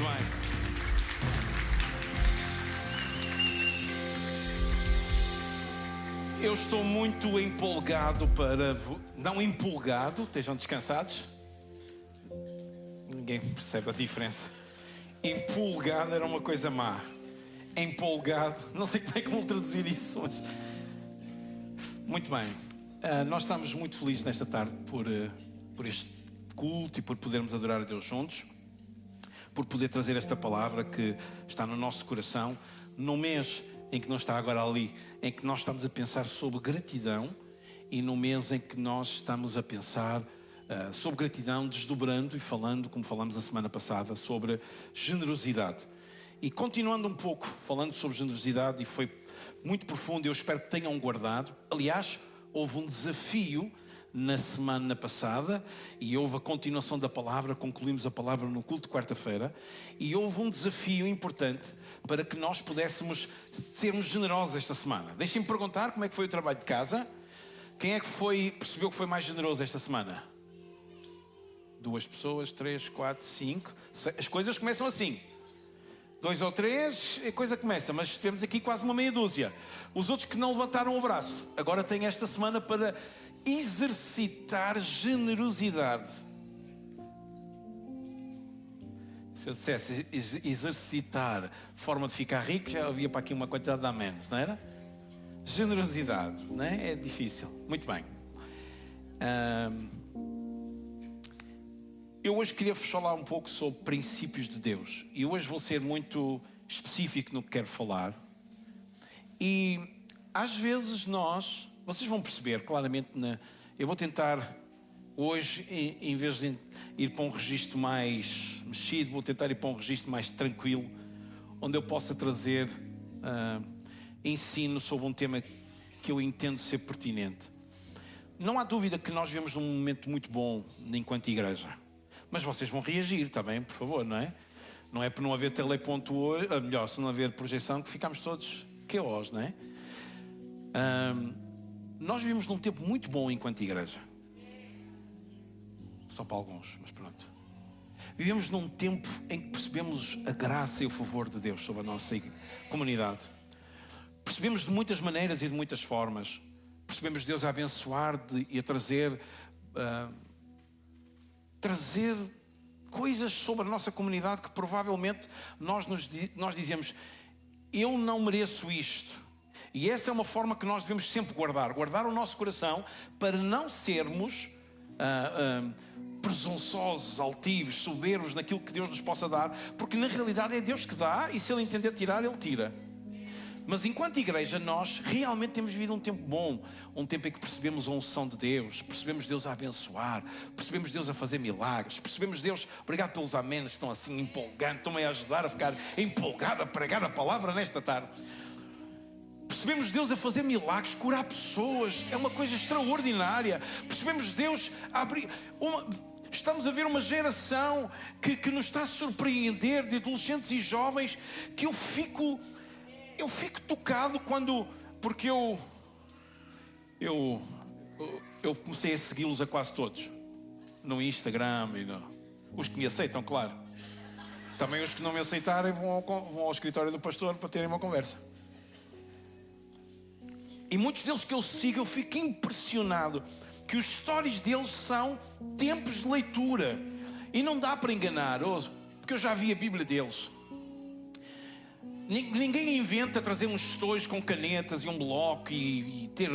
bem. Eu estou muito empolgado para... Não empolgado, estejam descansados. Ninguém percebe a diferença. Empolgado era uma coisa má. Empolgado, não sei como é que vou traduzir isso, mas... Muito bem. Nós estamos muito felizes nesta tarde por este culto e por podermos adorar a Deus juntos. Por poder trazer esta palavra que está no nosso coração. No mês em que não está agora ali, em que nós estamos a pensar sobre gratidão, e no mês em que nós estamos a pensar sobre gratidão, desdobrando e falando, como falamos na semana passada, sobre generosidade. E continuando um pouco, falando sobre generosidade, e foi muito profundo, eu espero que tenham guardado. Aliás, houve um desafio na semana passada, e houve a continuação da palavra, concluímos a palavra no culto de quarta-feira, e houve um desafio importante para que nós pudéssemos sermos generosos esta semana. Deixem-me perguntar como é que foi o trabalho de casa. Quem é que percebeu que foi mais generoso esta semana? 2 pessoas, 3, 4, 5, 6. As coisas começam assim. 2 ou 3, a coisa começa, mas temos aqui quase uma meia dúzia. Os outros que não levantaram o braço, agora têm esta semana para exercitar generosidade. Se eu dissesse exercitar forma de ficar rico, já havia para aqui uma quantidade de a menos, não era? Generosidade, não é? É difícil. Muito bem. Eu hoje queria falar um pouco sobre princípios de Deus. E hoje vou ser muito específico no que quero falar. E às vezes vocês vão perceber claramente, eu vou tentar hoje, em vez de ir para um registro mais mexido, vou tentar ir para um registro mais tranquilo, onde eu possa trazer ensino sobre um tema que eu entendo ser pertinente. Não há dúvida que nós vivemos num momento muito bom enquanto igreja, mas vocês vão reagir, está bem, por favor, não é? Não é por não haver teleponto hoje, melhor, se não haver projeção, que ficamos todos caos, não é? Nós vivemos num tempo muito bom enquanto igreja. Só para alguns, mas pronto. Vivemos num tempo em que percebemos a graça e o favor de Deus sobre a nossa comunidade. Percebemos de muitas maneiras e de muitas formas. Percebemos Deus a abençoar e a trazer coisas sobre a nossa comunidade que provavelmente nós dizemos: eu não mereço isto. E essa é uma forma que nós devemos sempre guardar o nosso coração para não sermos presunçosos, altivos, soberbos naquilo que Deus nos possa dar, porque na realidade é Deus que dá, e se Ele entender tirar, Ele tira. Mas enquanto igreja nós realmente temos vivido um tempo bom, um tempo em que percebemos a unção de Deus, percebemos Deus a abençoar, percebemos Deus a fazer milagres, percebemos Deus, obrigado pelos améns que estão assim empolgantes, estão-me a ajudar a ficar empolgado a pregar a palavra nesta tarde. Percebemos Deus a fazer milagres, curar pessoas, é uma coisa extraordinária. Percebemos Deus a abrir estamos a ver uma geração que nos está a surpreender, de adolescentes e jovens, que eu fico tocado porque eu comecei a segui-los a quase todos no Instagram os que me aceitam, claro. Também os que não me aceitarem vão ao escritório do pastor para terem uma conversa. E muitos deles que eu sigo, eu fico impressionado que os stories deles são tempos de leitura, e não dá para enganar, porque eu já vi a Bíblia deles. Ninguém inventa trazer uns stories com canetas e um bloco e ter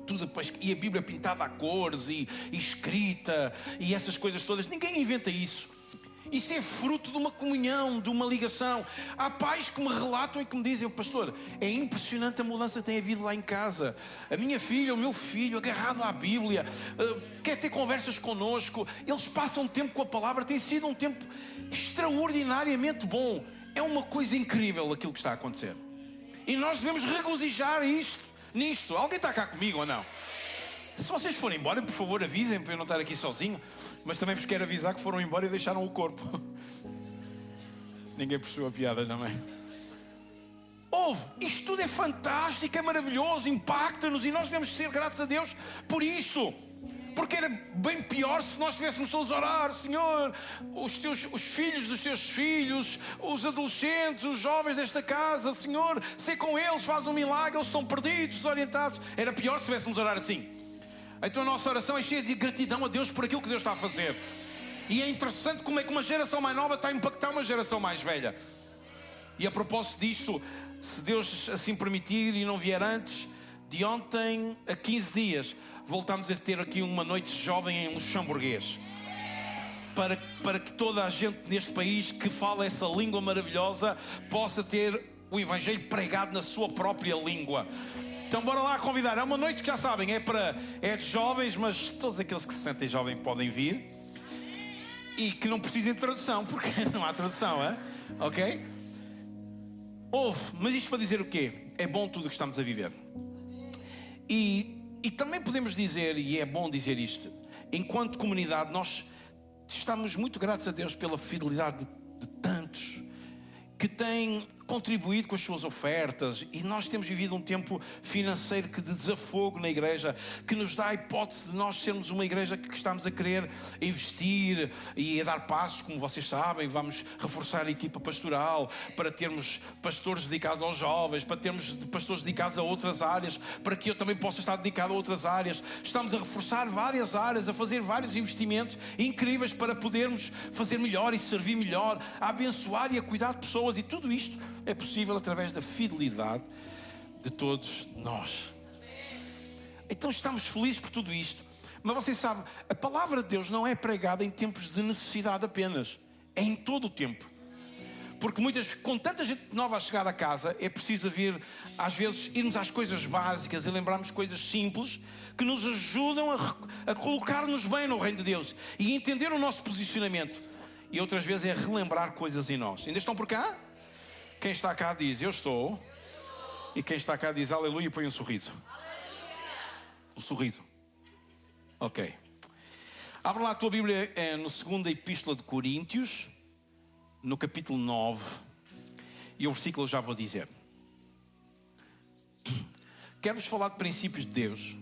tudo depois, e a Bíblia pintada a cores e escrita e essas coisas todas. Ninguém inventa isso. Isso é fruto de uma comunhão, de uma ligação. Há pais que me relatam e que me dizem: pastor, é impressionante a mudança que tem havido lá em casa. A minha filha, o meu filho, agarrado à Bíblia, quer ter conversas connosco. Eles passam tempo com a palavra. Tem sido um tempo extraordinariamente bom. É uma coisa incrível aquilo que está a acontecer. E nós devemos regozijar nisto. Alguém está cá comigo ou não? Se vocês forem embora, por favor avisem, para eu não estar aqui sozinho. Mas também vos quero avisar que foram embora e deixaram o corpo. Ninguém percebeu a piada também. Isto tudo é fantástico, é maravilhoso, impacta-nos, e nós devemos ser gratos a Deus por isso. Porque era bem pior se nós estivéssemos todos a orar: Senhor, os filhos dos teus filhos, os adolescentes, os jovens desta casa, Senhor, sei com eles, faz um milagre, eles estão perdidos, desorientados. Era pior se estivéssemos a orar assim. Então a nossa oração é cheia de gratidão a Deus por aquilo que Deus está a fazer. E é interessante como é que uma geração mais nova está a impactar uma geração mais velha. E a propósito disto, se Deus assim permitir e não vier antes, de ontem a 15 dias, voltamos a ter aqui uma noite jovem em luxemburguês. Para que toda a gente neste país que fala essa língua maravilhosa possa ter o Evangelho pregado na sua própria língua. Então bora lá convidar. É uma noite que já sabem, é de jovens, mas todos aqueles que se sentem jovens podem vir. E que não precisem de tradução, porque não há tradução, é? Ok? Mas isto para dizer o quê? É bom tudo o que estamos a viver. E também podemos dizer, e é bom dizer isto, enquanto comunidade nós estamos muito gratos a Deus pela fidelidade de tantos que têm contribuído com as suas ofertas, e nós temos vivido um tempo financeiro de desafogo na igreja, que nos dá a hipótese de nós sermos uma igreja que estamos a querer investir e a dar passos, como vocês sabem. Vamos reforçar a equipa pastoral para termos pastores dedicados aos jovens, para termos pastores dedicados a outras áreas, para que eu também possa estar dedicado a outras áreas. Estamos a reforçar várias áreas, a fazer vários investimentos incríveis para podermos fazer melhor e servir melhor, a abençoar e a cuidar de pessoas, e tudo isto é possível através da fidelidade de todos nós. Então estamos felizes por tudo isto. Mas vocês sabem, a palavra de Deus não é pregada em tempos de necessidade apenas. É em todo o tempo. Porque com tanta gente nova a chegar a casa, é preciso às vezes, irmos às coisas básicas e lembrarmos coisas simples que nos ajudam a colocar-nos bem no reino de Deus e entender o nosso posicionamento. E outras vezes é relembrar coisas em nós. Ainda estão por cá? Quem está cá diz: eu estou. E quem está cá diz aleluia e põe um sorriso. Um sorriso. Ok. Abre lá a tua Bíblia no 2ª Epístola de Coríntios, no capítulo 9. E o versículo eu já vou dizer. Quero-vos falar de princípios de Deus.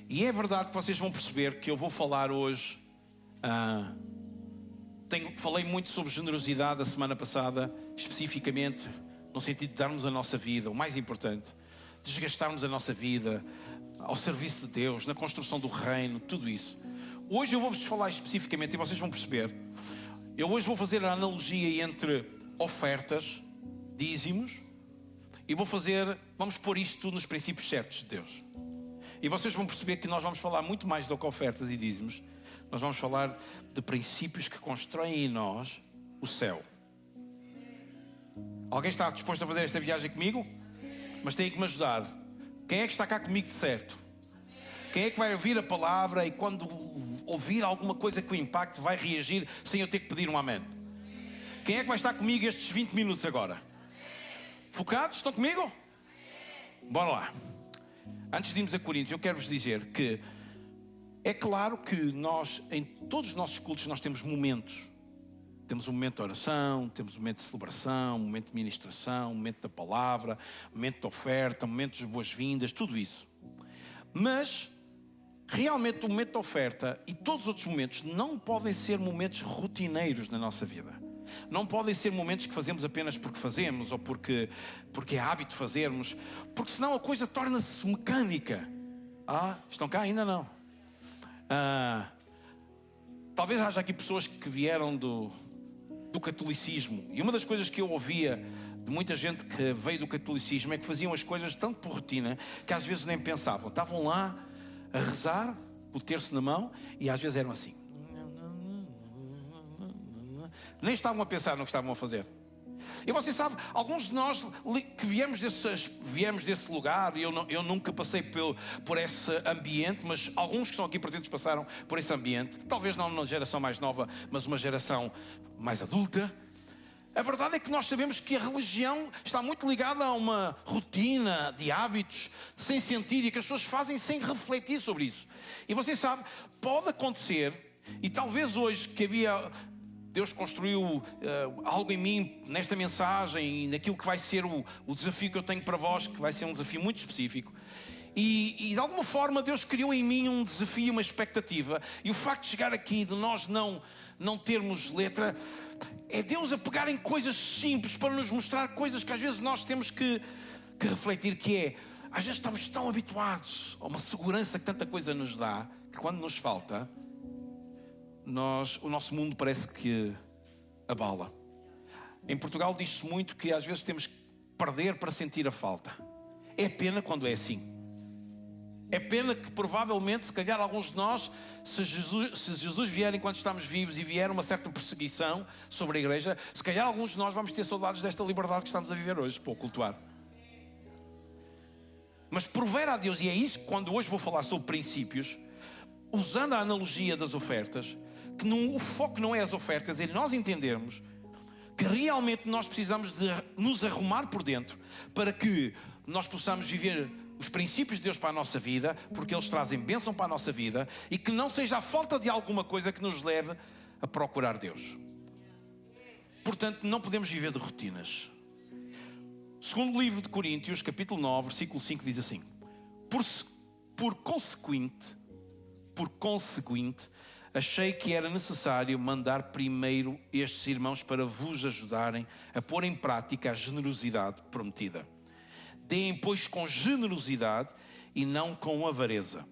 E é verdade que vocês vão perceber que eu vou falar hoje. Falei muito sobre generosidade a semana passada, especificamente no sentido de darmos a nossa vida, o mais importante, desgastarmos a nossa vida ao serviço de Deus, na construção do reino, tudo isso. Hoje eu vou-vos falar especificamente, e vocês vão perceber. Eu hoje vou fazer a analogia entre ofertas, dízimos, e vamos pôr isto tudo nos princípios certos de Deus. E vocês vão perceber que nós vamos falar muito mais do que ofertas e dízimos. Nós vamos falar de princípios que constroem em nós o céu. Alguém está disposto a fazer esta viagem comigo? Mas tem que me ajudar. Quem é que está cá comigo de certo? Quem é que vai ouvir a palavra e quando ouvir alguma coisa que o impacte vai reagir sem eu ter que pedir um amém? Quem é que vai estar comigo estes 20 minutos agora? Focados? Estão comigo? Bora lá. Antes de irmos a Coríntios, eu quero-vos dizer que é claro que nós, em todos os nossos cultos, nós temos momentos. Temos um momento de oração, temos um momento de celebração, um momento de ministração, um momento da palavra, um momento de oferta, um momento de boas-vindas, tudo isso. Mas, realmente, o momento de oferta e todos os outros momentos não podem ser momentos rotineiros na nossa vida. Não podem ser momentos que fazemos apenas porque fazemos ou porque é hábito fazermos, porque senão a coisa torna-se mecânica. Estão cá? Ainda não. Talvez haja aqui pessoas que vieram do catolicismo, e uma das coisas que eu ouvia de muita gente que veio do catolicismo é que faziam as coisas tanto por rotina que às vezes nem pensavam. Estavam lá a rezar, o terço na mão, e às vezes eram assim, nem estavam a pensar no que estavam a fazer. E você sabe, alguns de nós que viemos desse lugar, e eu nunca passei por esse ambiente, mas alguns que estão aqui presentes passaram por esse ambiente, talvez não uma geração mais nova, mas uma geração mais adulta. A verdade é que nós sabemos que a religião está muito ligada a uma rotina de hábitos sem sentido e que as pessoas fazem sem refletir sobre isso. E você sabe, pode acontecer, e talvez hoje que Deus construiu algo em mim nesta mensagem e naquilo que vai ser o desafio que eu tenho para vós, que vai ser um desafio muito específico. E de alguma forma Deus criou em mim um desafio, uma expectativa. E o facto de chegar aqui, de nós não termos letra, é Deus a pegar em coisas simples para nos mostrar coisas que às vezes nós temos que refletir, que é, às vezes estamos tão habituados a uma segurança que tanta coisa nos dá, que quando nos falta, o nosso mundo parece que abala. Em Portugal diz-se muito que às vezes temos que perder para sentir a falta. É pena quando é assim. É pena que provavelmente, se calhar alguns de nós, se Jesus vier enquanto estamos vivos e vier uma certa perseguição sobre a igreja, se calhar alguns de nós vamos ter saudades desta liberdade que estamos a viver hoje, para o cultuar. Mas prover a Deus, e é isso que quando hoje vou falar sobre princípios, usando a analogia das ofertas, que o foco não é as ofertas, é nós entendermos que realmente nós precisamos de nos arrumar por dentro para que nós possamos viver os princípios de Deus para a nossa vida, porque eles trazem bênção para a nossa vida, e que não seja a falta de alguma coisa que nos leve a procurar Deus. Portanto, não podemos viver de rotinas. Segundo livro de Coríntios, capítulo 9, versículo 5, diz assim: Por conseguinte, achei que era necessário mandar primeiro estes irmãos para vos ajudarem a pôr em prática a generosidade prometida. Deem, pois, com generosidade e não com avareza.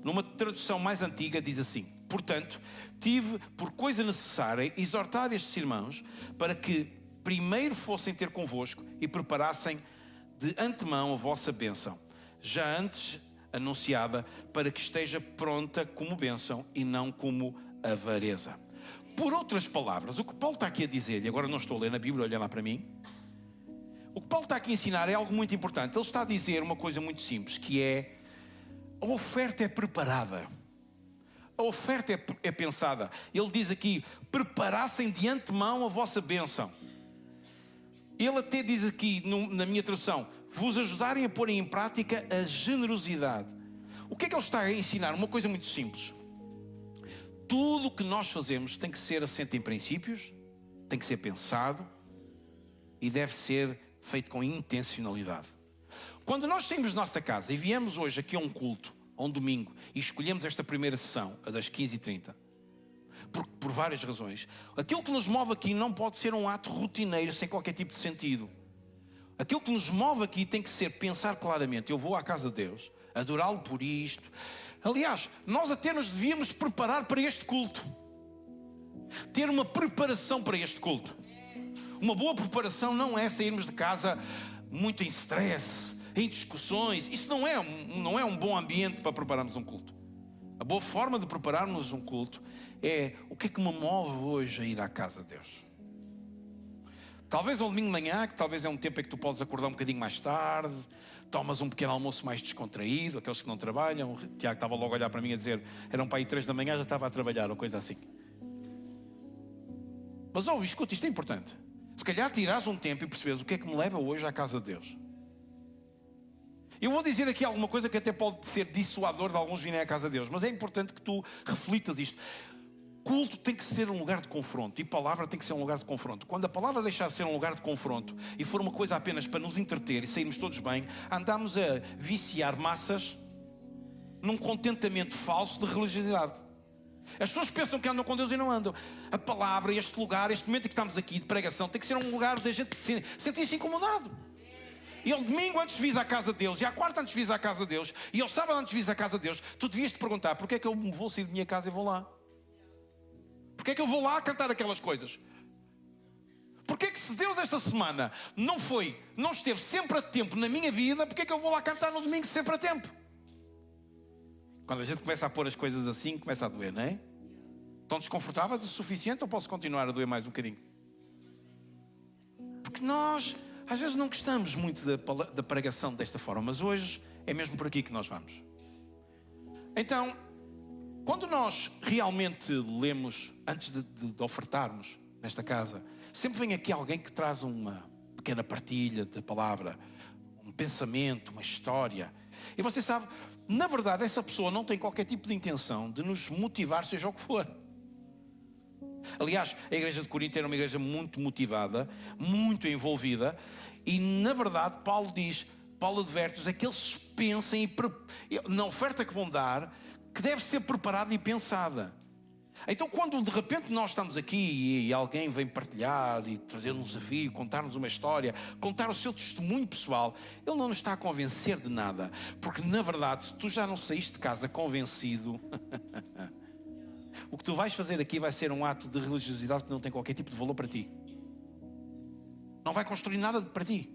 Numa tradução mais antiga diz assim: portanto, tive por coisa necessária exortar estes irmãos para que primeiro fossem ter convosco e preparassem de antemão a vossa bênção, já antes anunciada, para que esteja pronta como bênção e não como avareza. Por outras palavras, o que Paulo está aqui a dizer, e agora não estou a ler na Bíblia, olha lá para mim, o que Paulo está aqui a ensinar é algo muito importante. Ele está a dizer uma coisa muito simples, que é: a oferta é preparada, a oferta é pensada. Ele diz aqui: preparassem de antemão a vossa bênção. Ele até diz aqui, na minha tradução, vos ajudarem a pôr em prática a generosidade. O que é que ele está a ensinar? Uma coisa muito simples. Tudo o que nós fazemos tem que ser assente em princípios, tem que ser pensado e deve ser feito com intencionalidade. Quando nós saímos da nossa casa e viemos hoje aqui a um culto, a um domingo, e escolhemos esta primeira sessão, a das 15h30, por várias razões, aquilo que nos move aqui não pode ser um ato rotineiro sem qualquer tipo de sentido. Aquilo que nos move aqui tem que ser pensar claramente: eu vou à casa de Deus, adorá-lo por isto. Aliás, nós até nos devíamos preparar para este culto, ter uma preparação para este culto. Uma boa preparação não é sairmos de casa muito em stress, em discussões. Isso não é um bom ambiente para prepararmos um culto. A boa forma de prepararmos um culto é: o que é que me move hoje a ir à casa de Deus? Talvez ao domingo de manhã, que talvez é um tempo em que tu podes acordar um bocadinho mais tarde, tomas um pequeno almoço mais descontraído, aqueles que não trabalham. O Tiago estava logo a olhar para mim a dizer, eram para aí 3 da manhã, já estava a trabalhar, ou coisa assim. Mas ouve, escuta, isto é importante. Se calhar tirares um tempo e percebes: o que é que me leva hoje à casa de Deus? Eu vou dizer aqui alguma coisa que até pode ser dissuador de alguns virem à casa de Deus, mas é importante que tu reflitas isto. Culto tem que ser um lugar de confronto, e palavra tem que ser um lugar de confronto. Quando a palavra deixar de ser um lugar de confronto e for uma coisa apenas para nos entreter e sairmos todos bem, andamos a viciar massas num contentamento falso de religiosidade. As pessoas pensam que andam com Deus e não andam. A palavra, este lugar, este momento em que estamos aqui de pregação, tem que ser um lugar de a gente sentir-se incomodado. E ao domingo antes de vir à casa de Deus, e à quarta antes de vir à casa de Deus, e ao sábado antes de vir à casa de Deus, tu devias te perguntar: porquê é que eu vou sair de minha casa e vou lá? Porquê é que eu vou lá cantar aquelas coisas? Porquê é que, se Deus esta semana não esteve sempre a tempo na minha vida, porquê é que eu vou lá cantar no domingo sempre a tempo? Quando a gente começa a pôr as coisas assim, começa a doer, não é? Estão desconfortáveis o suficiente, ou posso continuar a doer mais um bocadinho? Porque nós, às vezes, não gostamos muito da pregação desta forma, mas hoje é mesmo por aqui que nós vamos. Então, quando nós realmente lemos, antes de ofertarmos nesta casa, sempre vem aqui alguém que traz uma pequena partilha da palavra, um pensamento, uma história. E você sabe, na verdade, essa pessoa não tem qualquer tipo de intenção de nos motivar, seja o que for. Aliás, a igreja de Corinto era uma igreja muito motivada, muito envolvida, e na verdade Paulo diz: Paulo adverte-os é que eles pensem na oferta que vão dar, que deve ser preparada e pensada. Então, quando de repente nós estamos aqui e alguém vem partilhar e trazer um desafio, contar-nos uma história, contar o seu testemunho pessoal, ele não nos está a convencer de nada, porque na verdade, se tu já não saíste de casa convencido, o que tu vais fazer aqui vai ser um ato de religiosidade que não tem qualquer tipo de valor para ti. Não vai construir nada para ti.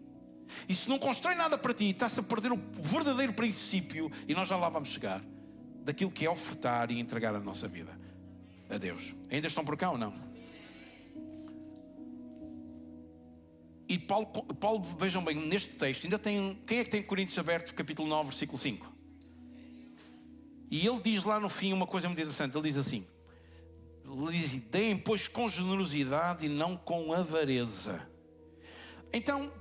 E se não constrói nada para ti, está-se a perder o verdadeiro princípio, e nós já lá vamos chegar, daquilo que é ofertar e entregar a nossa vida a Deus. Ainda estão por cá ou não? E Paulo, vejam bem, neste texto, ainda tem... Quem é que tem Coríntios aberto, capítulo 9, versículo 5? E ele diz lá no fim uma coisa muito interessante. Ele diz assim: deem, pois, com generosidade e não com avareza. Então,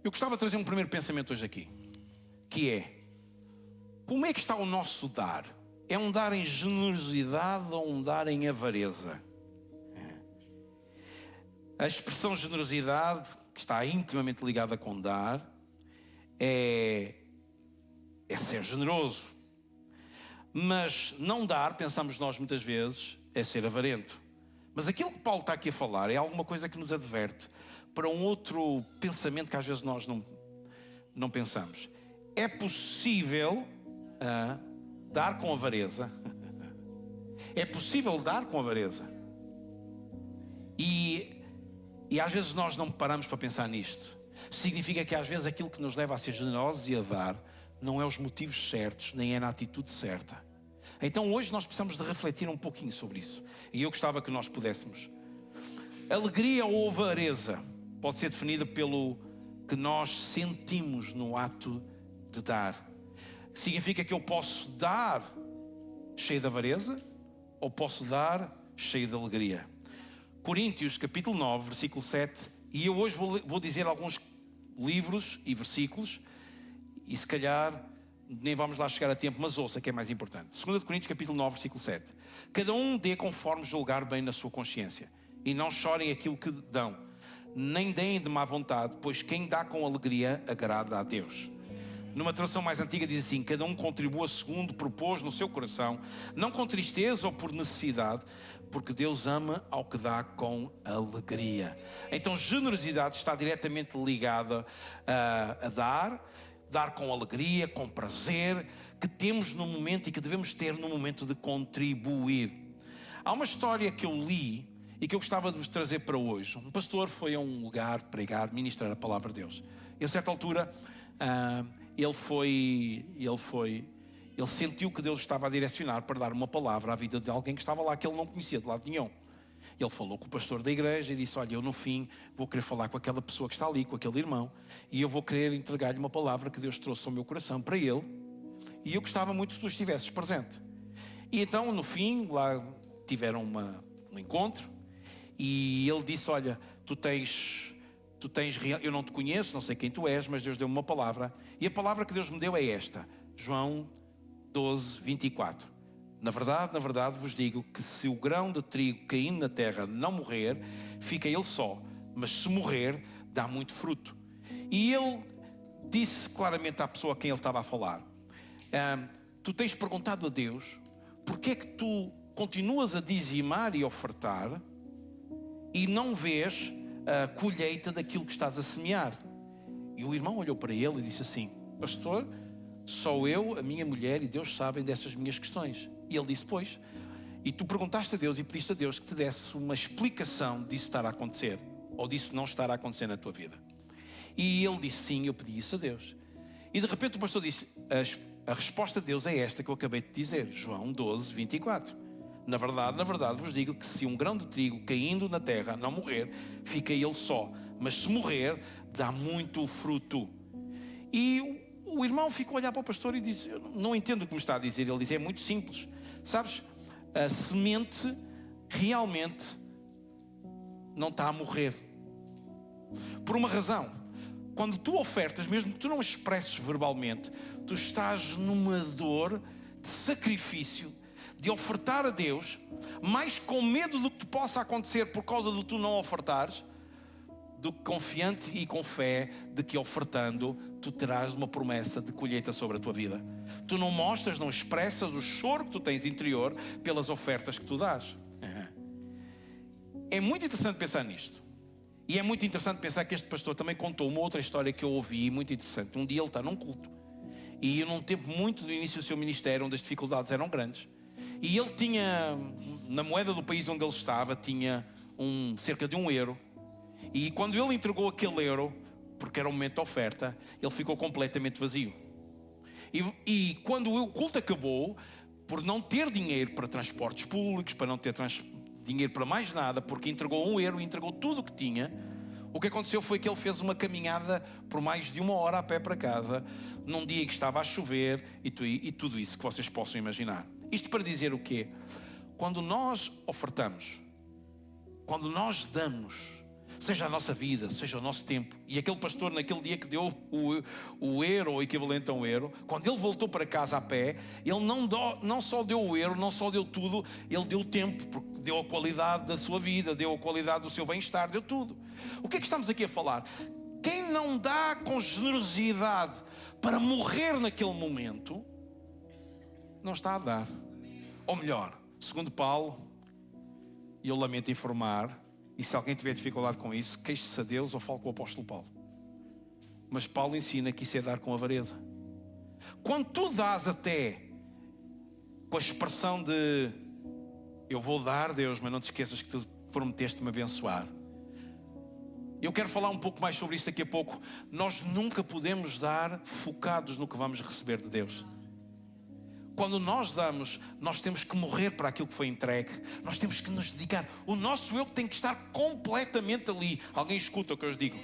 eu gostava de trazer um primeiro pensamento hoje aqui, que é: como é que está o nosso dar? É um dar em generosidade ou um dar em avareza? A expressão generosidade, que está intimamente ligada com dar, é ser generoso. Mas não dar, pensamos nós muitas vezes, é ser avarento. Mas aquilo que Paulo está aqui a falar é alguma coisa que nos adverte para um outro pensamento que às vezes nós não pensamos. É possível dar com avareza. É possível dar com avareza. E às vezes nós não paramos para pensar nisto. Significa que às vezes aquilo que nos leva a ser generosos e a dar não é os motivos certos, nem é na atitude certa. Então hoje nós precisamos de refletir um pouquinho sobre isso. E eu gostava que nós pudéssemos. Alegria ou avareza pode ser definida pelo que nós sentimos no ato de dar. Significa que eu posso dar cheio de avareza ou posso dar cheio de alegria. Coríntios capítulo 9, versículo 7. E eu hoje vou dizer alguns livros e versículos, e se calhar nem vamos lá chegar a tempo, mas ouça que é mais importante. 2 Coríntios capítulo 9, versículo 7. Cada um dê conforme julgar bem na sua consciência, e não chorem aquilo que dão, nem deem de má vontade, pois quem dá com alegria agrada a Deus. Numa tradução mais antiga diz assim: cada um contribua segundo propôs no seu coração, não com tristeza ou por necessidade, porque Deus ama ao que dá com alegria. Então generosidade está diretamente ligada a dar com alegria, com prazer, que temos no momento e que devemos ter no momento de contribuir. Há uma história que eu li e que eu gostava de vos trazer para hoje. Um pastor foi a um lugar pregar, ministrar a palavra de Deus. E a certa altura ele sentiu que Deus estava a direcionar para dar uma palavra à vida de alguém que estava lá, que ele não conhecia de lado nenhum. Ele falou com o pastor da igreja e disse: olha, eu no fim vou querer falar com aquela pessoa que está ali, com aquele irmão, e eu vou querer entregar-lhe uma palavra que Deus trouxe ao meu coração para ele, e eu gostava muito que tu estivesses presente. E então no fim lá tiveram um encontro, e ele disse: olha, eu não te conheço, não sei quem tu és, mas Deus deu-me uma palavra, e a palavra que Deus me deu é esta: João 12, 24. Na verdade vos digo que se o grão de trigo caindo na terra não morrer, fica ele só, mas se morrer, dá muito fruto. E ele disse claramente à pessoa a quem ele estava a falar: tu tens perguntado a Deus porque é que tu continuas a dizimar e ofertar e não vês a colheita daquilo que estás a semear. E o irmão olhou para ele e disse assim: pastor, só eu, a minha mulher e Deus sabem dessas minhas questões. E ele disse: pois, e tu perguntaste a Deus e pediste a Deus que te desse uma explicação disso estar a acontecer, ou disso não estar a acontecer na tua vida. E ele disse: sim, eu pedi isso a Deus. E de repente o pastor disse: a resposta de Deus é esta que eu acabei de dizer, João 12, 24. Na verdade vos digo que se um grão de trigo caindo na terra não morrer, fica ele só, mas se morrer, dá muito fruto. E o irmão ficou a olhar para o pastor e disse: eu não entendo o que me está a dizer. Ele disse: é muito simples, sabes, a semente realmente não está a morrer, por uma razão. Quando tu ofertas, mesmo que tu não expresses verbalmente, tu estás numa dor de sacrifício, de ofertar a Deus, mais com medo do que te possa acontecer por causa de tu não ofertares, do que confiante e com fé de que ofertando tu terás uma promessa de colheita sobre a tua vida. Tu não mostras, não expressas o choro que tu tens interior pelas ofertas que tu dás. É muito interessante pensar nisto. E é muito interessante pensar que este pastor também contou uma outra história que eu ouvi, muito interessante. Um dia ele está num culto, e num tempo muito do início do seu ministério, onde as dificuldades eram grandes, e ele tinha, na moeda do país onde ele estava, tinha cerca de €1. E quando ele entregou aquele euro, porque era um momento de oferta, ele ficou completamente vazio. E quando o culto acabou, por não ter dinheiro para transportes públicos, para não ter dinheiro para mais nada, porque entregou €1 e entregou tudo o que tinha, o que aconteceu foi que ele fez uma caminhada por mais de 1 hora a pé para casa, num dia em que estava a chover e tudo isso que vocês possam imaginar. Isto para dizer o quê? Quando nós ofertamos, quando nós damos, seja a nossa vida, seja o nosso tempo, e aquele pastor naquele dia que deu o euro, ou equivalente a €1, quando ele voltou para casa a pé, ele não só deu o euro, não só deu tudo, ele deu o tempo, porque deu a qualidade da sua vida, deu a qualidade do seu bem-estar, deu tudo. O que é que estamos aqui a falar? Quem não dá com generosidade para morrer naquele momento, não está a dar. Ou melhor, segundo Paulo, e eu lamento informar, e se alguém tiver dificuldade com isso, queixe-se a Deus ou fale com o apóstolo Paulo. Mas Paulo ensina que isso é dar com avareza. Quando tu dás até com a expressão de eu vou dar, Deus, mas não te esqueças que tu prometeste-me abençoar. Eu quero falar um pouco mais sobre isso daqui a pouco. Nós nunca podemos dar focados no que vamos receber de Deus. Quando nós damos, nós temos que morrer para aquilo que foi entregue. Nós temos que nos dedicar. O nosso eu tem que estar completamente ali. Alguém escuta o que eu lhes digo?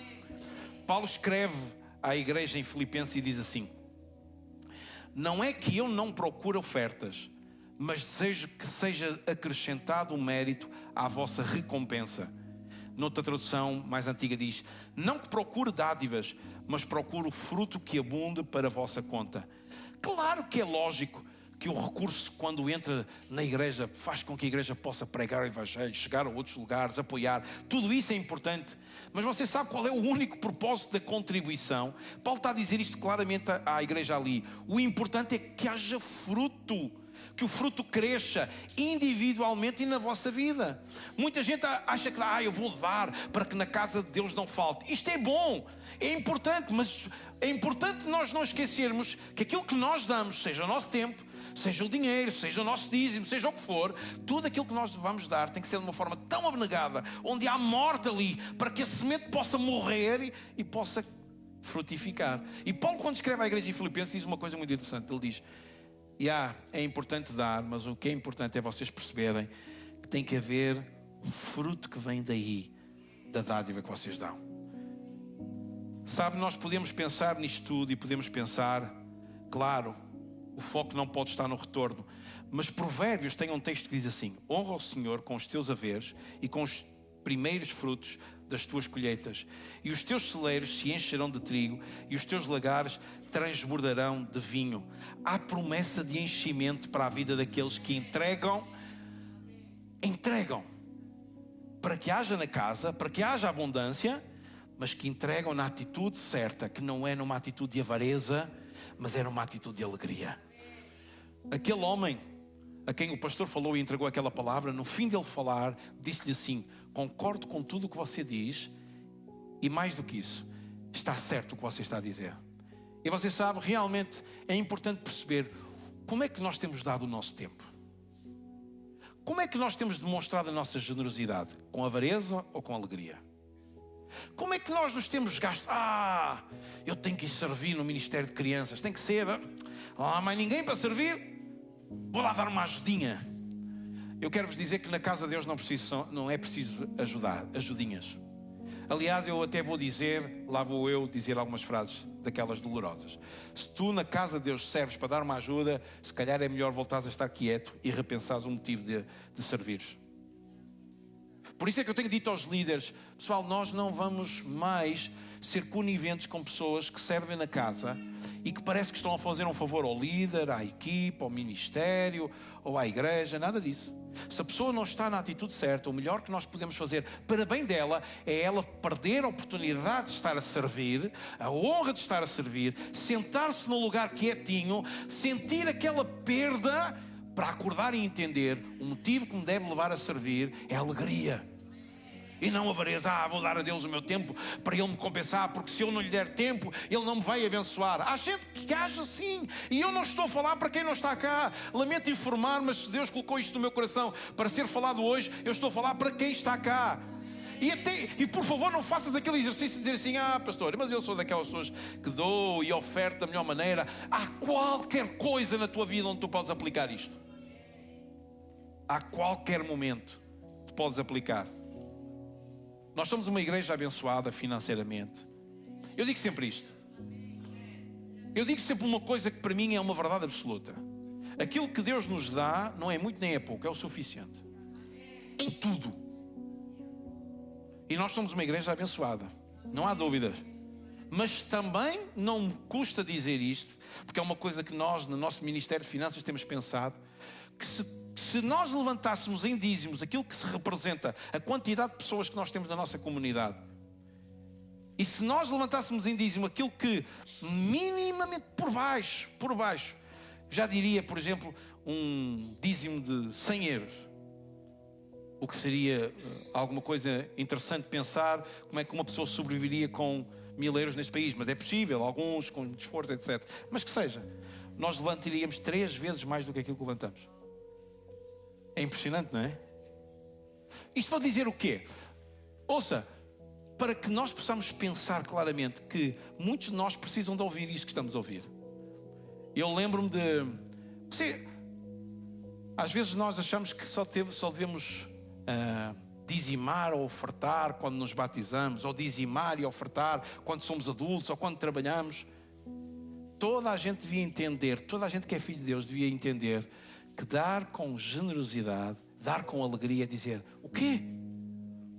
Paulo escreve à igreja em Filipenses e diz assim: não é que eu não procure ofertas, mas desejo que seja acrescentado um mérito à vossa recompensa. Noutra tradução mais antiga diz: não que procure dádivas, mas procure o fruto que abunde para a vossa conta. Claro que é lógico que o recurso, quando entra na igreja, faz com que a igreja possa pregar o evangelho, chegar a outros lugares, apoiar. Tudo isso é importante. Mas você sabe qual é o único propósito da contribuição? Paulo está a dizer isto claramente à igreja ali. O importante é que haja fruto, que o fruto cresça individualmente e na vossa vida. Muita gente acha que eu vou dar para que na casa de Deus não falte. Isto é bom, é importante, mas é importante nós não esquecermos que aquilo que nós damos, seja o nosso tempo, seja o dinheiro, seja o nosso dízimo, seja o que for, tudo aquilo que nós vamos dar tem que ser de uma forma tão abnegada, onde há morte ali, para que a semente possa morrer e possa frutificar. E Paulo, quando escreve à igreja de Filipenses, diz uma coisa muito interessante. Ele diz: é importante dar, mas o que é importante é vocês perceberem que tem que haver um fruto que vem daí, da dádiva que vocês dão. Sabe, nós podemos pensar nisto tudo e podemos pensar, claro, o foco não pode estar no retorno, mas Provérbios tem um texto que diz assim: honra o Senhor com os teus haveres e com os primeiros frutos das tuas colheitas, e os teus celeiros se encherão de trigo e os teus lagares transbordarão de vinho. Há promessa de enchimento para a vida daqueles que entregam para que haja na casa, para que haja abundância, mas que entregam na atitude certa, que não é numa atitude de avareza, mas é numa atitude de alegria. Aquele homem a quem o pastor falou e entregou aquela palavra, no fim dele falar, disse-lhe assim: concordo com tudo o que você diz, e mais do que isso, está certo o que você está a dizer. E você sabe, realmente é importante perceber como é que nós temos dado o nosso tempo. Como é que nós temos demonstrado a nossa generosidade? Com avareza ou com alegria? Como é que nós nos temos gasto? Eu tenho que ir servir no Ministério de Crianças, tem que ser, não há mais ninguém para servir, vou lá dar uma ajudinha. Eu quero vos dizer que na casa de Deus não é preciso ajudinhas. Aliás, eu até vou dizer, lá vou eu dizer algumas frases daquelas dolorosas. Se tu na casa de Deus serves para dar uma ajuda, se calhar é melhor voltares a estar quieto e repensares o motivo de servires. Por isso é que eu tenho dito aos líderes: pessoal, nós não vamos mais ser coniventes com pessoas que servem na casa e que parece que estão a fazer um favor ao líder, à equipa, ao ministério ou à igreja. Nada disso. Se a pessoa não está na atitude certa, o melhor que nós podemos fazer para bem dela é ela perder a oportunidade de estar a servir, a honra de estar a servir, sentar-se num lugar quietinho, sentir aquela perda, para acordar e entender o motivo que me deve levar a servir é a alegria. E não a avareza. Vou dar a Deus o meu tempo para Ele me compensar, porque se eu não lhe der tempo, Ele não me vai abençoar. Há gente que age assim. E eu não estou a falar para quem não está cá. Lamento informar, mas se Deus colocou isto no meu coração para ser falado hoje, eu estou a falar para quem está cá. E por favor, não faças aquele exercício de dizer assim: pastor, mas eu sou daquelas pessoas que dou e oferto da melhor maneira. Há qualquer coisa na tua vida onde tu podes aplicar isto. Há qualquer momento que podes aplicar. Nós somos uma igreja abençoada financeiramente. Eu digo sempre isto. Eu digo sempre uma coisa que para mim é uma verdade absoluta. Aquilo que Deus nos dá não é muito nem é pouco, é o suficiente. Em tudo. E nós somos uma igreja abençoada. Não há dúvidas. Mas também não me custa dizer isto, porque é uma coisa que nós, no nosso Ministério de Finanças, temos pensado, que se nós levantássemos em dízimos aquilo que se representa a quantidade de pessoas que nós temos na nossa comunidade, e se nós levantássemos em dízimo aquilo que minimamente por baixo, já diria, por exemplo, um dízimo de 100 euros, o que seria alguma coisa interessante pensar, como é que uma pessoa sobreviveria com 1000 euros neste país, mas é possível, alguns com esforço, etc. Mas que seja, nós levantaríamos 3 vezes mais do que aquilo que levantamos. É impressionante, não é? Isto pode dizer o quê? Ouça, para que nós possamos pensar claramente que muitos de nós precisam de ouvir isto que estamos a ouvir. Eu lembro-me de... às vezes nós achamos que só devemos dizimar ou ofertar quando nos batizamos, ou dizimar e ofertar quando somos adultos, ou quando trabalhamos. Toda a gente devia entender, toda a gente que é filho de Deus devia entender que dar com generosidade, dar com alegria, é dizer: o quê?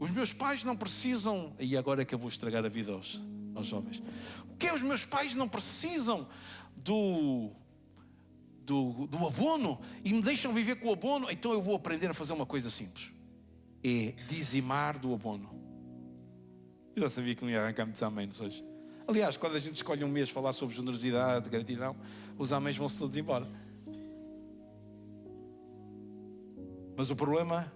Os meus pais não precisam... E agora é que eu vou estragar a vida aos jovens. O quê? Os meus pais não precisam do abono e me deixam viver com o abono, então eu vou aprender a fazer uma coisa simples. É dizimar do abono. Eu já sabia que não ia arrancar muitos améns hoje. Aliás, quando a gente escolhe um mês falar sobre generosidade, gratidão, os améns vão-se todos embora. Mas o problema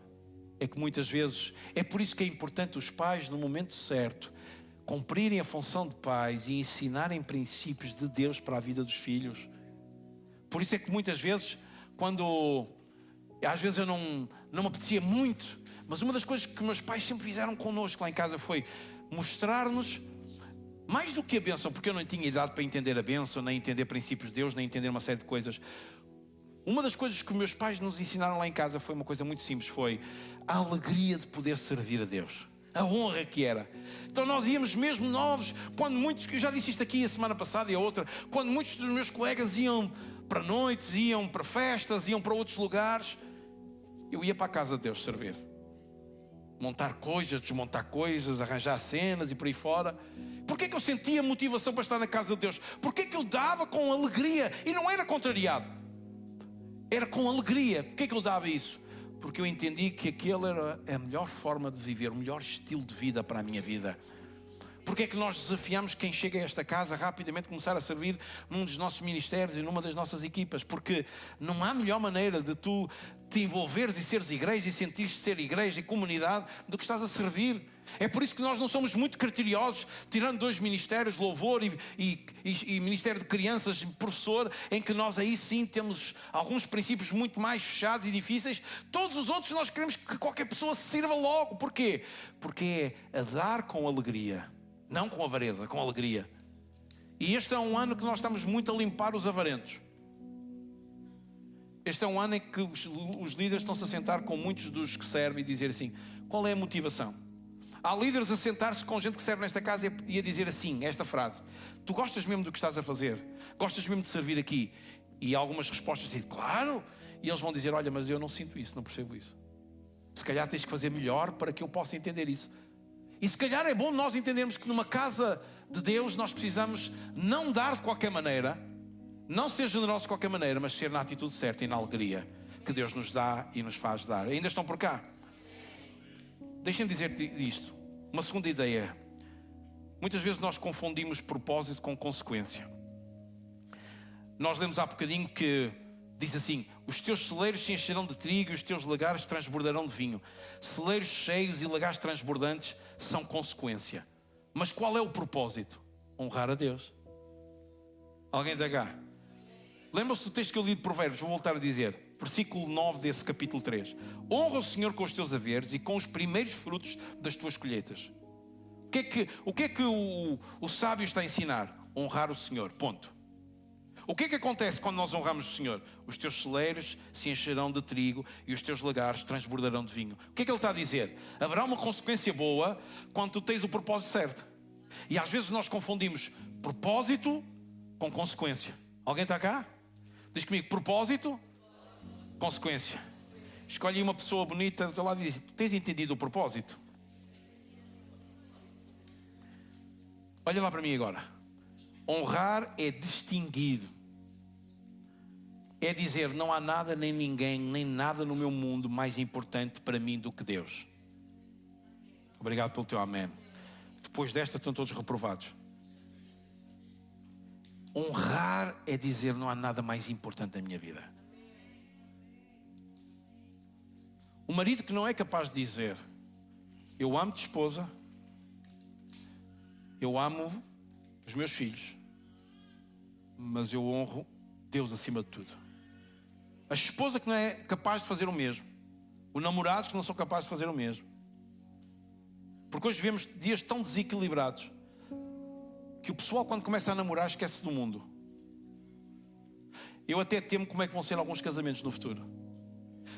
é que muitas vezes, é por isso que é importante os pais, no momento certo, cumprirem a função de pais e ensinarem princípios de Deus para a vida dos filhos. Por isso é que muitas vezes, às vezes eu não me apetecia muito, mas uma das coisas que meus pais sempre fizeram connosco lá em casa foi mostrar-nos, mais do que a bênção, porque eu não tinha idade para entender a bênção, nem entender princípios de Deus, nem entender uma série de coisas. Uma das coisas que meus pais nos ensinaram lá em casa foi uma coisa muito simples, foi a alegria de poder servir a Deus. A honra que era. Então nós íamos mesmo novos, quando muitos, eu já disse isto aqui a semana passada e a outra, quando muitos dos meus colegas iam para noites, iam para festas, iam para outros lugares, eu ia para a casa de Deus servir. Montar coisas, desmontar coisas, arranjar cenas e por aí fora. Porquê que eu sentia motivação para estar na casa de Deus? Porquê que eu dava com alegria e não era contrariado? Era com alegria. Porquê que eu dava isso? Porque eu entendi que aquele era a melhor forma de viver, o melhor estilo de vida para a minha vida. Porque é que nós desafiamos quem chega a esta casa rapidamente começar a servir num dos nossos ministérios e numa das nossas equipas? Porque não há melhor maneira de tu te envolveres e seres igreja e sentires ser igreja e comunidade do que estás a servir. É por isso que nós não somos muito criteriosos, tirando 2 ministérios, louvor e ministério de crianças, professor, em que nós aí sim temos alguns princípios muito mais fechados e difíceis. Todos os outros nós queremos que qualquer pessoa se sirva logo. Porquê? Porque é a dar com alegria. Não com avareza, com alegria. E este é um ano que nós estamos muito a limpar os avarentos. Este é um ano em que os líderes estão-se a sentar com muitos dos que servem e dizer assim: qual é a motivação? Há líderes a sentar-se com gente que serve nesta casa e a dizer assim, esta frase: tu gostas mesmo do que estás a fazer? Gostas mesmo de servir aqui? E há algumas respostas dizem: claro. E eles vão dizer: olha, mas eu não sinto isso, não percebo isso. Se calhar tens que fazer melhor para que eu possa entender isso. E se calhar é bom nós entendermos que numa casa de Deus, nós precisamos não dar de qualquer maneira, não ser generosos de qualquer maneira, mas ser na atitude certa e na alegria que Deus nos dá e nos faz dar. Ainda estão por cá? Deixem-me dizer-te isto. Uma segunda ideia. Muitas vezes nós confundimos propósito com consequência. Nós lemos há bocadinho que diz assim: os teus celeiros se encherão de trigo e os teus lagares transbordarão de vinho. Celeiros cheios e lagares transbordantes são consequência. Mas qual é o propósito? Honrar a Deus. Alguém está cá? Lembra-se do texto que eu li de Provérbios? Vou voltar a dizer. Versículo 9 desse capítulo 3. Honra o Senhor com os teus haveres e com os primeiros frutos das tuas colheitas. O que é que o sábio está a ensinar? Honrar o Senhor, ponto. O que é que acontece quando nós honramos o Senhor? Os teus celeiros se encherão de trigo e os teus lagares transbordarão de vinho. O que é que ele está a dizer? Haverá uma consequência boa quando tu tens o propósito certo. E às vezes nós confundimos propósito com consequência. Alguém está cá? Diz comigo: propósito, consequência. Escolhe uma pessoa bonita do teu lado e diz: tens entendido o propósito? Olha lá para mim agora. Honrar é distinguir. É dizer: não há nada, nem ninguém, nem nada no meu mundo mais importante para mim do que Deus. Obrigado pelo teu amém. Depois desta estão todos reprovados. Honrar é dizer: não há nada mais importante na minha vida. O marido que não é capaz de dizer: eu amo-te, esposa, eu amo os meus filhos, mas eu honro Deus acima de tudo. A esposa que não é capaz de fazer o mesmo. Os namorados que não são capazes de fazer o mesmo. Porque hoje vivemos dias tão desequilibrados que o pessoal, quando começa a namorar, esquece do mundo. Eu até temo como é que vão ser alguns casamentos no futuro.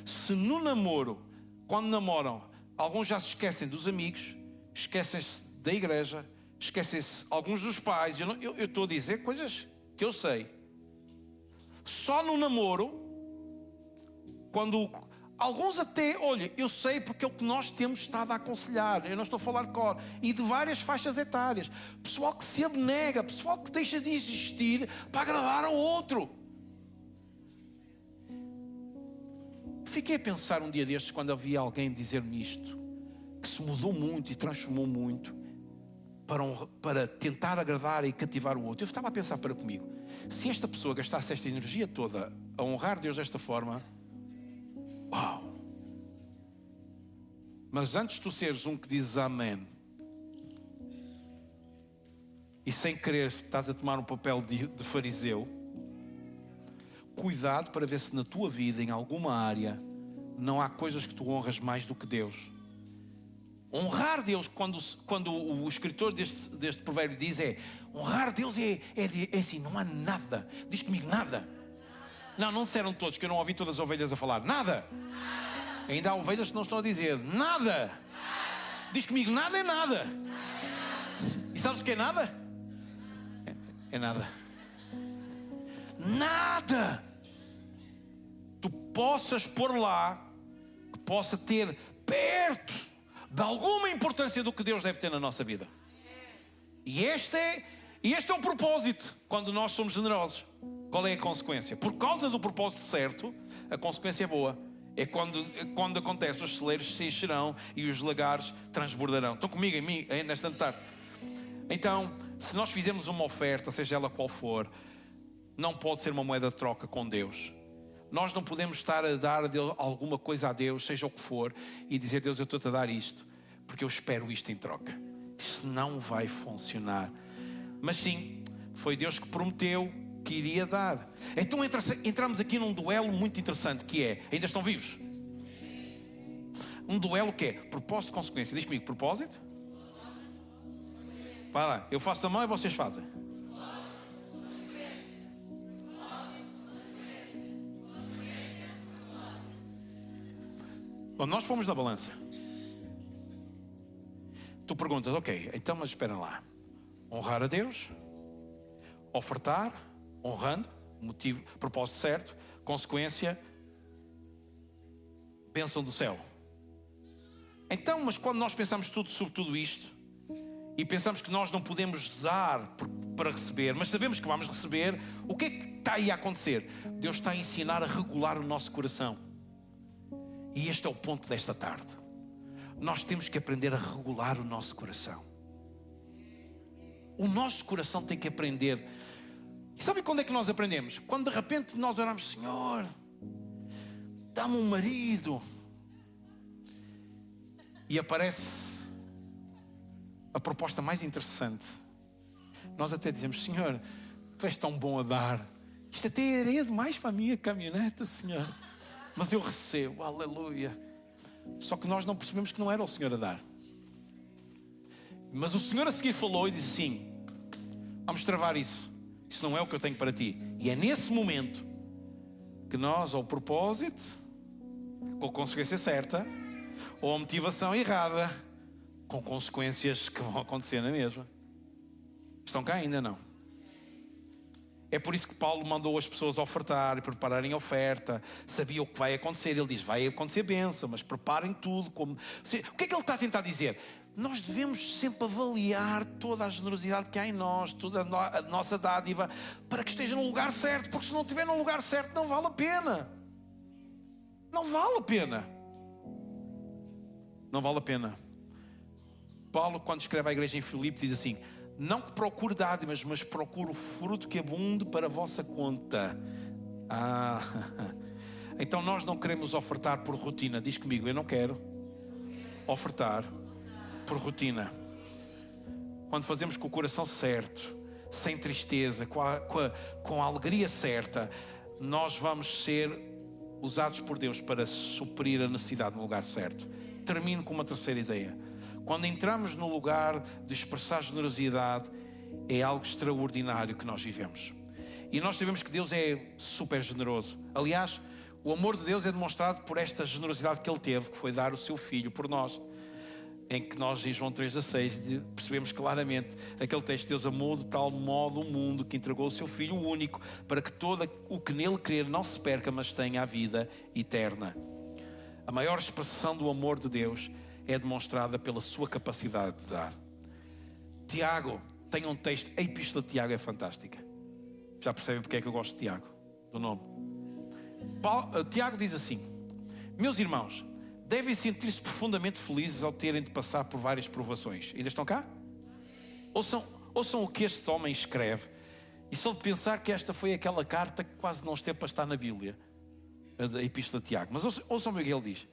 Se no namoro, quando namoram, alguns já se esquecem dos amigos, esquecem-se da igreja, esquecem-se alguns dos pais. Eu estou a dizer coisas que eu sei. Só no namoro, quando alguns até, olha, eu sei porque é o que nós temos estado a aconselhar. Eu não estou a falar de cor. E de várias faixas etárias. Pessoal que se abnega, pessoal que deixa de existir para agradar ao outro. Fiquei a pensar um dia destes, quando havia alguém dizer-me isto, que se mudou muito e transformou muito para tentar agradar e cativar o outro. Eu estava a pensar para comigo: se esta pessoa gastasse esta energia toda a honrar Deus desta forma, uau! Mas antes de tu seres um que dizes amém e sem querer estás a tomar um papel de fariseu, cuidado para ver se na tua vida, em alguma área, não há coisas que tu honras mais do que Deus. Honrar Deus, quando o escritor deste provérbio diz, honrar Deus é assim: não há nada. Diz comigo: nada. Não disseram todos, que eu não ouvi todas as ovelhas a falar. Nada. Ainda há ovelhas que não estão a dizer nada. Diz comigo: nada é nada. E sabes o que é nada? É nada. Nada tu possas pôr lá, que possa ter perto de alguma importância do que Deus deve ter na nossa vida. E este é o propósito quando nós somos generosos. Qual é a consequência? Por causa do propósito certo, a consequência é boa. É quando acontece: os celeiros se encherão e os lagares transbordarão. Estão comigo em mim nesta tarde? Então, se nós fizermos uma oferta, seja ela qual for, não pode ser uma moeda de troca com Deus. Nós não podemos estar a dar alguma coisa a Deus, seja o que for, e dizer: Deus, eu estou-te a dar isto porque eu espero isto em troca. Isso não vai funcionar. Mas sim, foi Deus que prometeu que iria dar. Então entramos aqui num duelo muito interessante, que é: ainda estão vivos? Um duelo que é propósito e consequência. Diz comigo: propósito. Vai lá, eu faço a mão e vocês fazem. Quando nós fomos na balança, tu perguntas: ok, então mas espera lá, honrar a Deus, ofertar, honrando, motivo, propósito certo, consequência, bênção do céu. Então, mas quando nós pensamos tudo sobre tudo isto, e pensamos que nós não podemos dar para receber, mas sabemos que vamos receber, o que é que está aí a acontecer? Deus está a ensinar a regular o nosso coração. E este é o ponto desta tarde. Nós temos que aprender a regular o nosso coração. O nosso coração tem que aprender. E sabe quando é que nós aprendemos? Quando de repente nós oramos: Senhor, dá-me um marido. E aparece a proposta mais interessante. Nós até dizemos: Senhor, Tu és tão bom a dar. Isto até é areia demais para a minha caminhoneta, Senhor. Mas eu recebo, aleluia. Só que nós não percebemos que não era o Senhor a dar. Mas o Senhor a seguir falou e disse assim: vamos travar isso. Isso não é o que eu tenho para ti. E é nesse momento que nós, ao propósito, com a consequência certa, ou a motivação errada, com consequências que vão acontecer na mesma. Estão cá ainda não? É por isso que Paulo mandou as pessoas ofertar e prepararem a oferta. Sabia o que vai acontecer. Ele diz: vai acontecer bênção, mas preparem tudo como... O que é que ele está a tentar dizer? Nós devemos sempre avaliar toda a generosidade que há em nós, toda a nossa dádiva, para que esteja no lugar certo. Porque se não estiver no lugar certo, não vale a pena. Não vale a pena. Não vale a pena. Paulo, quando escreve à igreja em Filipe, diz assim: não que procure dádivas, mas procure o fruto que abunde para a vossa conta. Então nós não queremos ofertar por rotina. Diz comigo: eu não quero ofertar por rotina. Quando fazemos com o coração certo, sem tristeza, com a alegria certa, nós vamos ser usados por Deus para suprir a necessidade no lugar certo. Termino com uma terceira ideia. Quando entramos no lugar de expressar generosidade, é algo extraordinário que nós vivemos. E nós sabemos que Deus é super generoso. Aliás, o amor de Deus é demonstrado por esta generosidade que Ele teve, que foi dar o seu Filho por nós. Em que nós, em João 3,16, percebemos claramente aquele texto: Deus amou de tal modo o mundo que entregou o seu Filho único, para que todo o que nele crer não se perca, mas tenha a vida eterna. A maior expressão do amor de Deus é demonstrada pela sua capacidade de dar. Tiago tem um texto, a Epístola de Tiago é fantástica. Já percebem porque é que eu gosto de Tiago, do nome. Tiago diz assim: meus irmãos, devem sentir-se profundamente felizes ao terem de passar por várias provações. Ainda estão cá? Ouçam o que este homem escreve. E só de pensar que esta foi aquela carta que quase não esteve para estar na Bíblia, a Epístola de Tiago. Mas ouçam o que ele diz.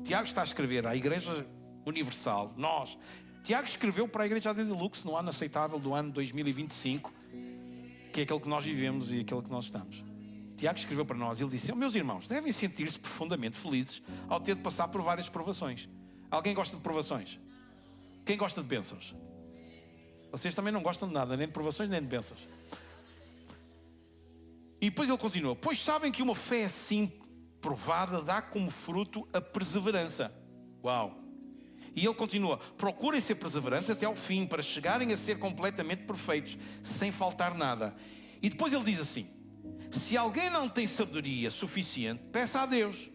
Tiago está a escrever à Igreja Universal, nós. Tiago escreveu para a Igreja de Lux no ano aceitável do ano 2025, que é aquele que nós vivemos e aquele que nós estamos. Tiago escreveu para nós, ele disse: meus irmãos, devem sentir-se profundamente felizes ao ter de passar por várias provações. Alguém gosta de provações? Quem gosta de bênçãos? Vocês também não gostam de nada, nem de provações nem de bênçãos. E depois ele continua: pois sabem que uma fé assim provada dá como fruto a perseverança. Uau! E ele continua: procurem ser perseverantes até ao fim, para chegarem a ser completamente perfeitos, sem faltar nada. E depois ele diz assim: se alguém não tem sabedoria suficiente, peça a Deus.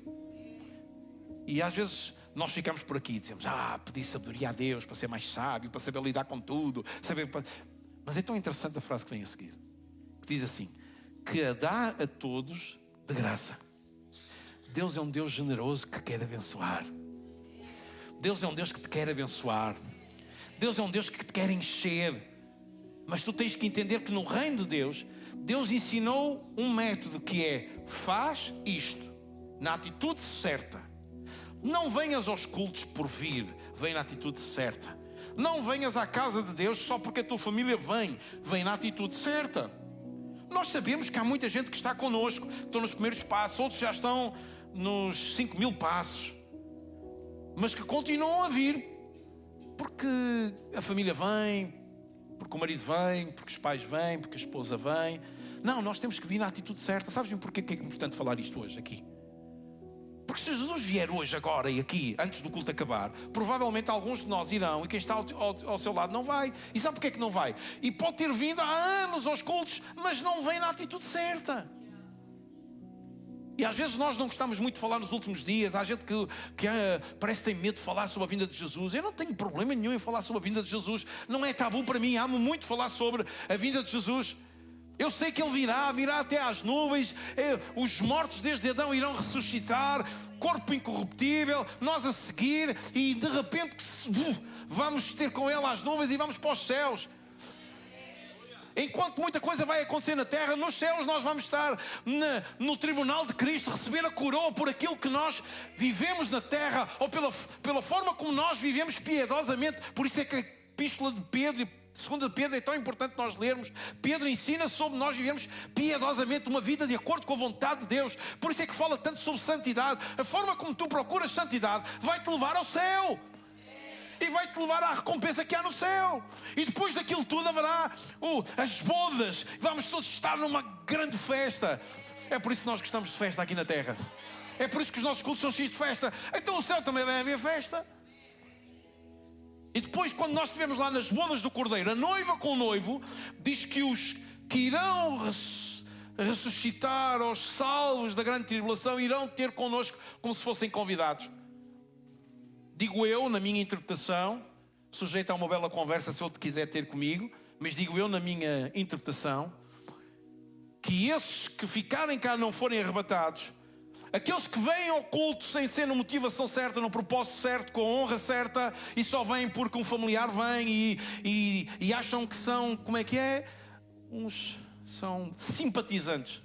E às vezes nós ficamos por aqui e dizemos: pedir sabedoria a Deus para ser mais sábio, para saber lidar com tudo, Mas é tão interessante a frase que vem a seguir, que diz assim: que a dá a todos de graça. Deus é um Deus generoso que quer abençoar. Deus é um Deus que te quer abençoar. Deus é um Deus que te quer encher. Mas tu tens que entender que no reino de Deus, Deus ensinou um método que é: faz isto na atitude certa. Não venhas aos cultos por vir, vem na atitude certa. Não venhas à casa de Deus só porque a tua família vem na atitude certa. Nós sabemos que há muita gente que está connosco, que estão nos primeiros passos, outros já estão nos 5.000 passos, mas que continuam a vir porque a família vem, porque o marido vem, porque os pais vêm, porque a esposa vem. Não, nós temos que vir na atitude certa. Sabes porquê que é importante falar isto hoje aqui? Porque se Jesus vier hoje, agora e aqui, antes do culto acabar, provavelmente alguns de nós irão, e quem está ao seu lado não vai. E sabe porquê que não vai? E pode ter vindo há anos aos cultos, mas não vem na atitude certa. E às vezes nós não gostamos muito de falar nos últimos dias. Há gente que parece que tem medo de falar sobre a vinda de Jesus. Eu não tenho problema nenhum em falar sobre a vinda de Jesus. Não é tabu para mim. Amo muito falar sobre a vinda de Jesus. Eu sei que Ele virá até às nuvens. Os mortos desde Adão irão ressuscitar. Corpo incorruptível. Nós a seguir. E de repente vamos ter com Ele às nuvens e vamos para os céus. Enquanto muita coisa vai acontecer na terra, nos céus nós vamos estar no tribunal de Cristo, receber a coroa por aquilo que nós vivemos na terra, ou pela forma como nós vivemos piedosamente. Por isso é que a epístola de Pedro e segunda de Pedro é tão importante nós lermos. Pedro ensina sobre nós vivemos piedosamente uma vida de acordo com a vontade de Deus. Por isso é que fala tanto sobre santidade. A forma como tu procuras santidade vai-te levar ao céu. E vai-te levar à recompensa que há no céu. E depois daquilo tudo haverá as bodas. Vamos todos estar numa grande festa. É por isso que nós gostamos de festa aqui na terra. É por isso que os nossos cultos são cheios de festa. Então o céu também vai haver festa. E depois, quando nós estivermos lá nas bodas do Cordeiro, a noiva com o noivo, diz que os que irão ressuscitar, aos salvos da grande tribulação, irão ter connosco como se fossem convidados. Digo eu, na minha interpretação, sujeito a uma bela conversa se outro quiser ter comigo, mas digo eu na minha interpretação, que esses que ficarem cá não forem arrebatados, aqueles que vêm ao culto sem ser na motivação certa, no propósito certo, com a honra certa, e só vêm porque um familiar vem e acham que são, como é que é? São simpatizantes.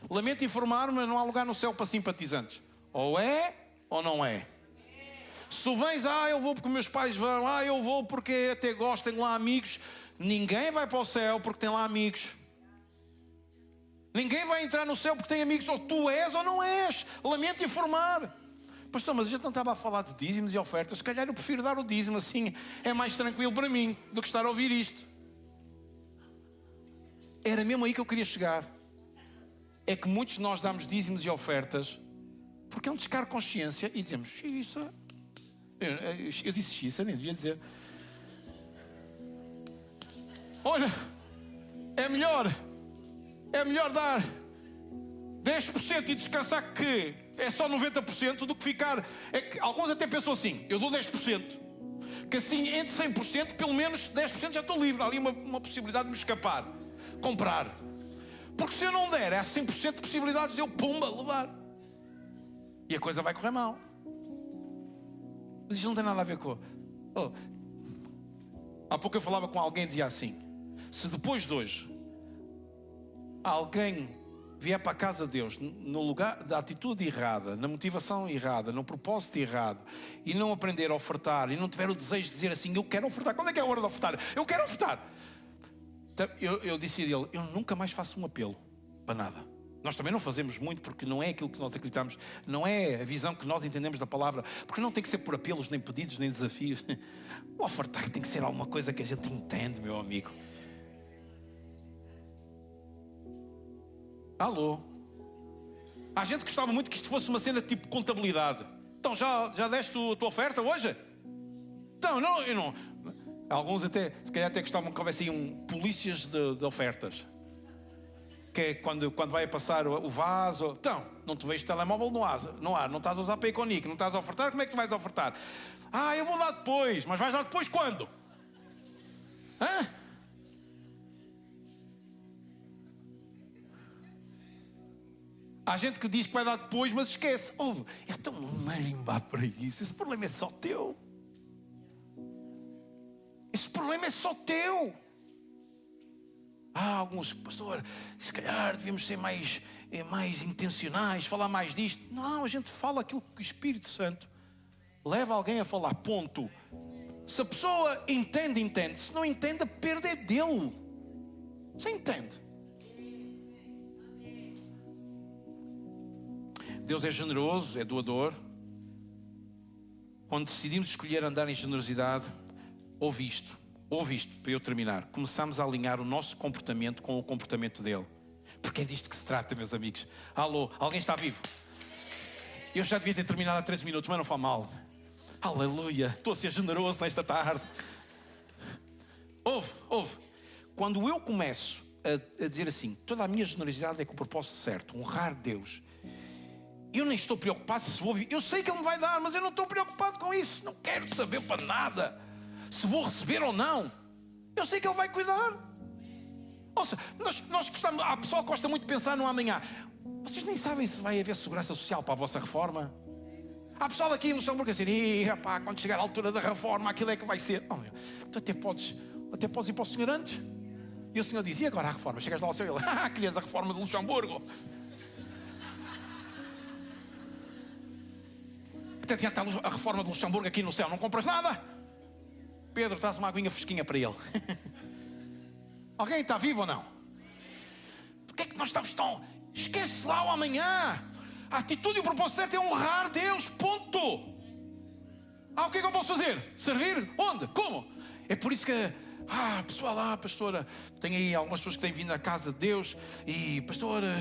Lamento informar, mas não há lugar no céu para simpatizantes. Ou é ou não é. Se tu vens, eu vou porque meus pais vão, eu vou porque até gosto, tenho lá amigos. Ninguém vai para o céu porque tem lá amigos. Ninguém vai entrar no céu porque tem amigos. Ou tu és ou não és. Lamento informar. Pastor, mas a gente não estava a falar de dízimos e ofertas. Se calhar eu prefiro dar o dízimo, assim é mais tranquilo para mim do que estar a ouvir isto. Era mesmo aí que eu queria chegar. É que muitos de nós damos dízimos e ofertas porque é um descargo de consciência e dizemos, isso. Eu disse isso, eu nem devia dizer. Olha, é melhor dar 10% e descansar que é só 90% do que ficar. Alguns até pensam assim, eu dou 10%, que assim entre 100%, pelo menos 10% já estou livre. Há ali uma possibilidade de me escapar, comprar. Porque se eu não der, há 100% de possibilidades de eu, pumba, levar. E a coisa vai correr mal. Mas isto não tem nada a ver com... Há pouco eu falava com alguém e dizia assim, se depois de hoje alguém vier para a casa de Deus no lugar da atitude errada, na motivação errada, no propósito errado, e não aprender a ofertar, e não tiver o desejo de dizer assim, eu quero ofertar, quando é que é a hora de ofertar? Eu quero ofertar. Então, eu disse a ele, eu nunca mais faço um apelo para nada. Nós também não fazemos muito porque não é aquilo que nós acreditamos, não é a visão que nós entendemos da palavra, porque não tem que ser por apelos, nem pedidos, nem desafios. O ofertar tem que ser alguma coisa que a gente entende, meu amigo. Alô? Há gente que gostava muito que isto fosse uma cena tipo contabilidade. Então já deste a tua oferta hoje? Então, não, eu não. Alguns até, se calhar até gostavam que houvesse polícias de ofertas. Que é quando vai passar o vaso. Então, não te vejo telemóvel no ar, não estás a usar Payconic, não estás a ofertar, como é que tu vais ofertar? Eu vou dar depois, mas vais dar depois quando? Hã? Há gente que diz que vai dar depois, mas esquece. É tão marimbar para isso. Esse problema é só teu. Esse problema é só teu. Alguns, pastor, se calhar devíamos ser mais intencionais, falar mais disto. Não, a gente fala aquilo que o Espírito Santo leva alguém a falar, ponto. Se a pessoa entende. Se não entende, a perda é dele. Você entende? Deus é generoso, é doador. Quando decidimos escolher andar em generosidade, ouve isto, para eu terminar. Começamos a alinhar o nosso comportamento com o comportamento dele. Porque é disto que se trata, meus amigos. Alô, alguém está vivo? Eu já devia ter terminado há 3 minutos, mas não faz mal. Aleluia, estou a ser generoso nesta tarde. Ouve. Quando eu começo a dizer assim, toda a minha generosidade é com o propósito certo, honrar Deus, Eu nem estou preocupado se vou vir. Eu sei que Ele me vai dar, mas eu não estou preocupado com isso. Não quero saber para nada se vou receber ou não. Eu sei que Ele vai cuidar. Ou seja, nós gostamos. A pessoa gosta muito de pensar no amanhã. Vocês nem sabem se vai haver segurança social para a vossa reforma. Há pessoal aqui no Luxemburgo a dizer: rapá, quando chegar à altura da reforma, aquilo é que vai ser. Oh, meu, tu até podes ir para o senhor antes. E o senhor diz: e agora a reforma? Chegas lá ao seu, ele: querias a reforma de Luxemburgo? Até adianta a reforma de Luxemburgo aqui no céu, não compras nada? Pedro, traz uma aguinha fresquinha para ele. Alguém está vivo ou não? Porquê é que nós estamos tão... Esquece lá o amanhã. A atitude e o propósito certo é honrar Deus, ponto. O que é que eu posso fazer? Servir? Onde? Como? É por isso que pessoal lá, pastora, tem aí algumas pessoas que têm vindo à casa de Deus e, pastora,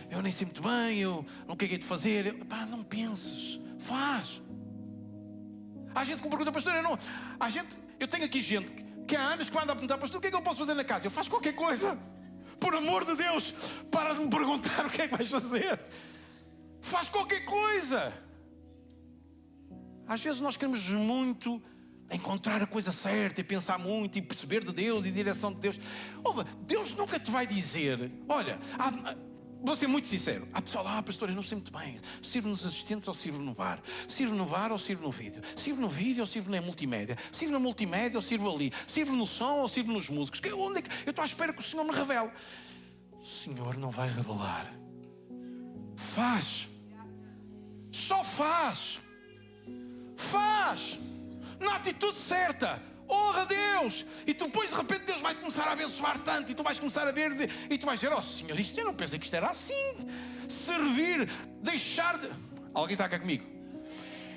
eu nem sei muito bem, eu não sei o que é de fazer. Não penses, faz. Há gente que me pergunta: pastora, eu tenho aqui gente que há anos que anda a perguntar: pastor, o que é que eu posso fazer na casa? Eu faço qualquer coisa. Por amor de Deus, para de me perguntar o que é que vais fazer. Faz qualquer coisa. Às vezes nós queremos muito encontrar a coisa certa e pensar muito e perceber de Deus e direção de Deus. Deus nunca te vai dizer: olha, vou ser muito sincero, há pessoal lá: pastor, eu não sei muito bem, sirvo nos assistentes ou sirvo no bar? Sirvo no bar ou sirvo no vídeo? Sirvo no vídeo ou sirvo na multimédia? Sirvo na multimédia ou sirvo ali? Sirvo no som ou sirvo nos músicos? Onde é que eu estou à espera que o Senhor me revele? O Senhor não vai revelar. Faz. Só faz. Faz. Na atitude certa. Honra a Deus. E depois de repente Deus vai começar a abençoar tanto. E tu vais começar a ver. E tu vais dizer: oh Senhor, isto eu não pensei que isto era assim. Servir. Deixar de... Alguém está cá comigo?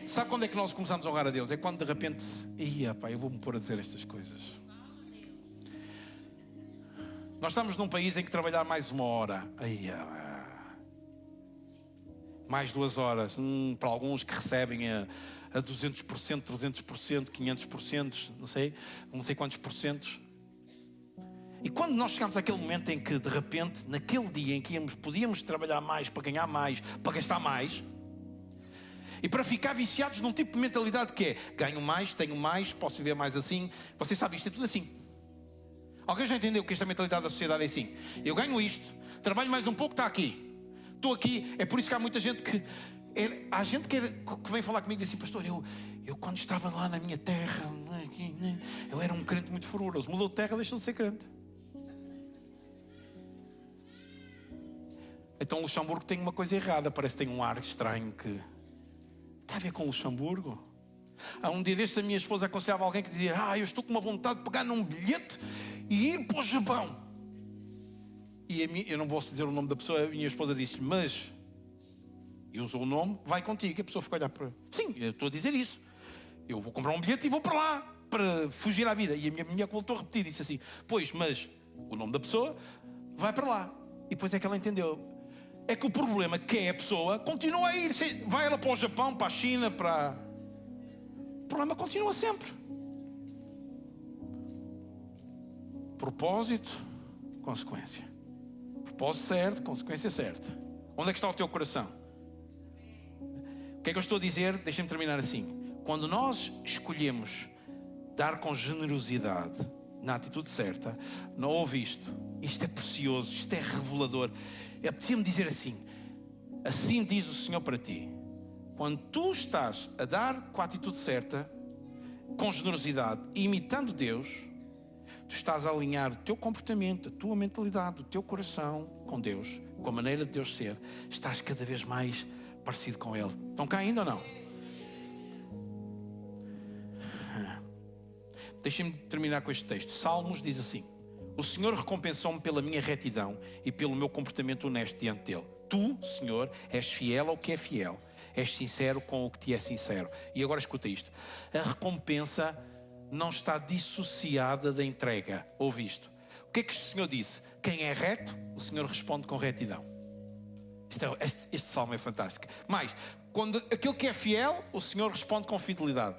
Sabe quando é que nós começamos a honrar a Deus? É quando de repente: eu vou-me pôr a dizer estas coisas. Nós estamos num país em que trabalhar mais 1 hora, mais 2 horas, para alguns que recebem a 200%, 300%, 500%, não sei quantos porcentos. E quando nós chegamos àquele momento em que de repente, naquele dia em que podíamos trabalhar mais para ganhar mais, para gastar mais, e para ficar viciados num tipo de mentalidade que é: ganho mais, tenho mais, posso viver mais assim. Vocês sabem, isto é tudo assim. Alguém já entendeu que esta mentalidade da sociedade é assim? Eu ganho isto, trabalho mais um pouco, está aqui. Estou aqui. É por isso que há muita gente que... Há gente que vem falar comigo e diz assim: pastor, eu quando estava lá na minha terra, eu era um crente muito fervoroso. Mudou de terra, deixou de ser crente. Então Luxemburgo tem uma coisa errada. Parece que tem um ar estranho que... Tem a ver com Luxemburgo? Há um dia destes a minha esposa aconselhava alguém que dizia: eu estou com uma vontade de pegar num bilhete e ir para o Japão. E eu não vou dizer o nome da pessoa. A minha esposa disse: mas... E usou o nome: vai contigo. A pessoa ficou a olhar para... Sim, eu estou a dizer isso. Eu vou comprar um bilhete e vou para lá, para fugir à vida. E a minha mulher voltou a repetir, disse assim: pois, mas o nome da pessoa vai para lá. E depois é que ela entendeu. É que o problema que é a pessoa continua a ir. Vai ela para o Japão, para a China, para... O problema continua sempre. Propósito, consequência. Propósito certo, consequência certa. Onde é que está o teu coração? O que é que eu estou a dizer? Deixem-me terminar assim. Quando nós escolhemos dar com generosidade, na atitude certa, não ouve isto. Isto é precioso, isto é revelador. É preciso dizer assim: assim diz o Senhor para ti. Quando tu estás a dar com a atitude certa, com generosidade, imitando Deus, tu estás a alinhar o teu comportamento, a tua mentalidade, o teu coração com Deus, com a maneira de Deus ser. Estás cada vez mais parecido com Ele. Estão cá ainda ou não? Deixem-me terminar com este texto. Salmos diz assim: o Senhor recompensou-me pela minha retidão e pelo meu comportamento honesto diante dEle. Tu, Senhor, és fiel ao que é fiel. És sincero com o que te é sincero. E agora escuta isto: a recompensa não está dissociada da entrega. Ouve isto. O que é que o Senhor disse? Quem é reto, o Senhor responde com retidão. Este salmo é fantástico. Mas, quando aquele que é fiel, o Senhor responde com fidelidade.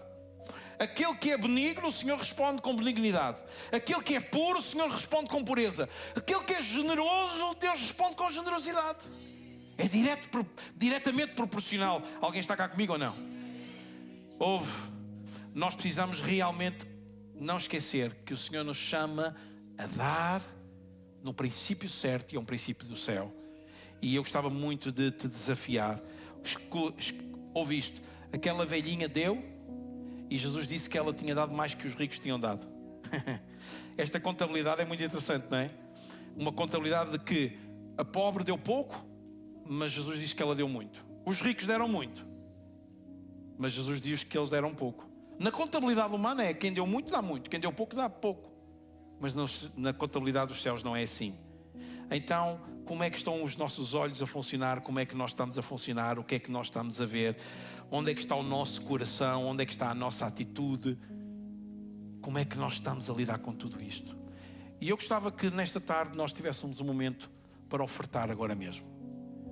Aquele que é benigno, o Senhor responde com benignidade. Aquele que é puro, o Senhor responde com pureza. Aquele que é generoso, Deus responde com generosidade. É diretamente proporcional. Alguém está cá comigo ou não? Nós precisamos realmente não esquecer que o Senhor nos chama a dar no princípio certo, e é um princípio do céu. E eu gostava muito de te desafiar. Ouve isto: aquela velhinha deu, e Jesus disse que ela tinha dado mais que os ricos tinham dado. Esta contabilidade é muito interessante, não é? Uma contabilidade de que a pobre deu pouco, mas Jesus diz que ela deu muito. Os ricos deram muito, mas Jesus diz que eles deram pouco. Na contabilidade humana é quem deu muito dá muito, quem deu pouco dá pouco. Mas na contabilidade dos céus não é assim. Então, como é que estão os nossos olhos a funcionar? Como é que nós estamos a funcionar? O que é que nós estamos a ver? Onde é que está o nosso coração? Onde é que está a nossa atitude? Como é que nós estamos a lidar com tudo isto? E eu gostava que nesta tarde nós tivéssemos um momento para ofertar agora mesmo.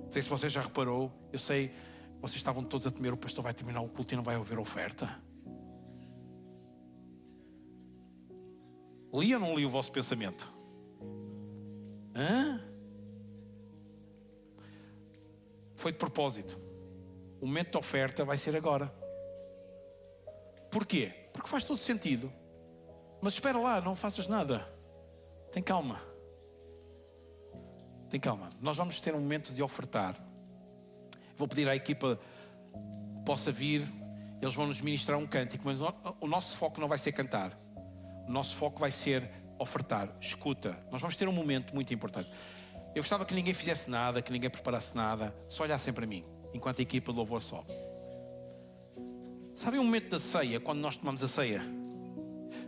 Não sei se você já reparou, eu sei, vocês estavam todos a temer, o pastor vai terminar o culto e não vai haver oferta. Li ou não li o vosso pensamento? Foi de propósito. O momento de oferta vai ser agora. Porquê? Porque faz todo sentido. Mas espera lá, não faças nada. Tem calma. Tem calma. Nós vamos ter um momento de ofertar. Vou pedir à equipa que possa vir. Eles vão nos ministrar um cântico, mas o nosso foco não vai ser cantar. O nosso foco vai ser ofertar. Escuta, nós vamos ter um momento muito importante. Eu gostava que ninguém fizesse nada, que ninguém preparasse nada, só olhassem para mim, enquanto a equipa de louvor sobe. Sabem o momento da ceia, quando nós tomamos a ceia?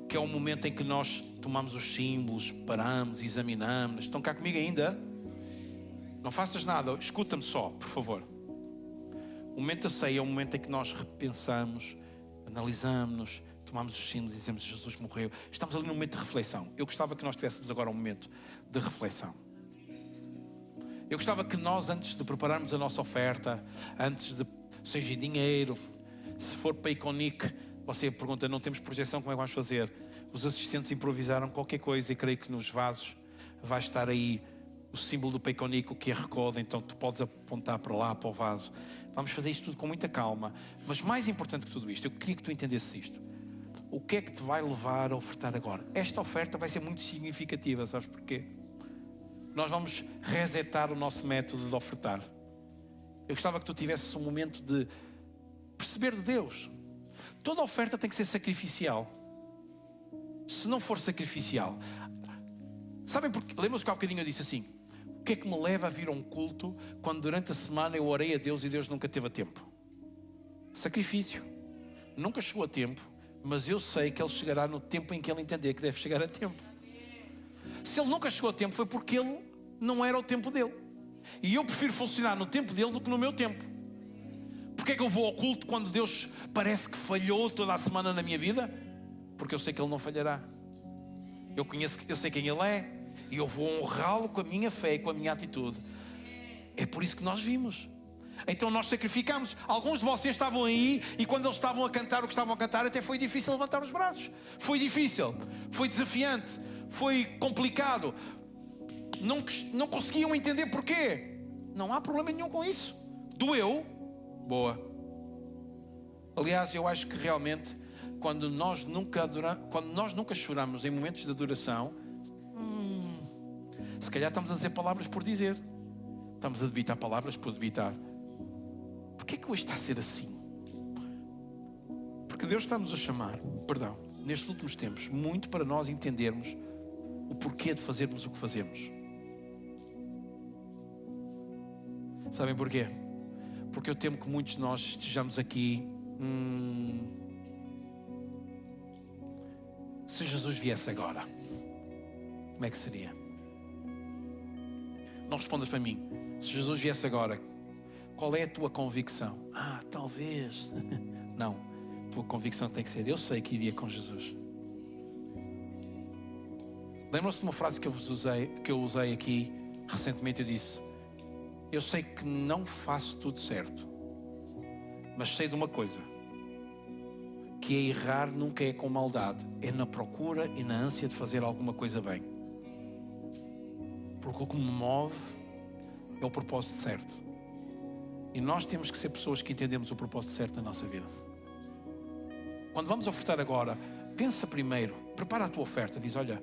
Que é o momento em que nós tomamos os símbolos, paramos, examinamos. Estão cá comigo ainda? Não faças nada, escuta-me só, por favor. O momento da ceia é o momento em que nós repensamos, analisamos, tomamos os símbolos e dizemos: Jesus morreu. Estamos ali num momento de reflexão. Eu gostava que nós tivéssemos agora um momento de reflexão. Eu gostava que nós, antes de prepararmos a nossa oferta, antes de, seja em dinheiro, se for Payconic, você pergunta: não temos projeção, como é que vamos fazer? Os assistentes improvisaram qualquer coisa, e creio que nos vasos vai estar aí o símbolo do Payconic, o QR Code, então tu podes apontar para lá, para o vaso. Vamos fazer isto tudo com muita calma. Mas mais importante que tudo isto, eu queria que tu entendesses isto. O que é que te vai levar a ofertar agora? Esta oferta vai ser muito significativa, sabes porquê? Nós vamos resetar o nosso método de ofertar. Eu gostava que tu tivesses um momento de perceber de Deus. Toda oferta tem que ser sacrificial. Se não for sacrificial, sabem porque? Lembram-se que há bocadinho eu disse assim: o que é que me leva a vir a um culto quando durante a semana eu orei a Deus e Deus nunca teve a tempo? Sacrifício. Nunca chegou a tempo, mas eu sei que Ele chegará no tempo em que Ele entender que deve chegar a tempo. Se Ele nunca chegou a tempo, foi porque Ele não era o tempo dele. E eu prefiro funcionar no tempo dele do que no meu tempo. Porque é que eu vou ao culto quando Deus parece que falhou toda a semana na minha vida? Porque eu sei que Ele não falhará. Eu sei quem Ele é, e eu vou honrá-lo com a minha fé e com a minha atitude. É por isso que nós vimos. Então nós sacrificamos. Alguns de vocês estavam aí, e quando eles estavam a cantar o que estavam a cantar, até foi difícil levantar os braços. Foi difícil, foi desafiante, foi complicado. Não conseguiam entender porquê. Não há problema nenhum com isso. Doeu? Boa. Aliás, eu acho que realmente quando nós nunca choramos em momentos de adoração, se calhar estamos a dizer palavras por dizer. Estamos a debitar palavras por debitar. Porquê é que hoje está a ser assim? Porque Deus está-nos a chamar, nestes últimos tempos, muito para nós entendermos o porquê de fazermos o que fazemos. Sabem porquê? Porque eu temo que muitos de nós estejamos aqui. Se Jesus viesse agora, como é que seria? Não respondas para mim. Se Jesus viesse agora, qual é a tua convicção? Talvez. Não, a tua convicção tem que ser: eu sei que iria com Jesus. Lembram-se de uma frase que eu usei aqui recentemente? Eu disse: eu sei que não faço tudo certo, mas sei de uma coisa, que é errar nunca é com maldade, é na procura e na ânsia de fazer alguma coisa bem. Porque o que me move é o propósito certo. E nós temos que ser pessoas que entendemos o propósito certo da nossa vida. Quando vamos ofertar agora, pensa primeiro, prepara a tua oferta. Diz, olha,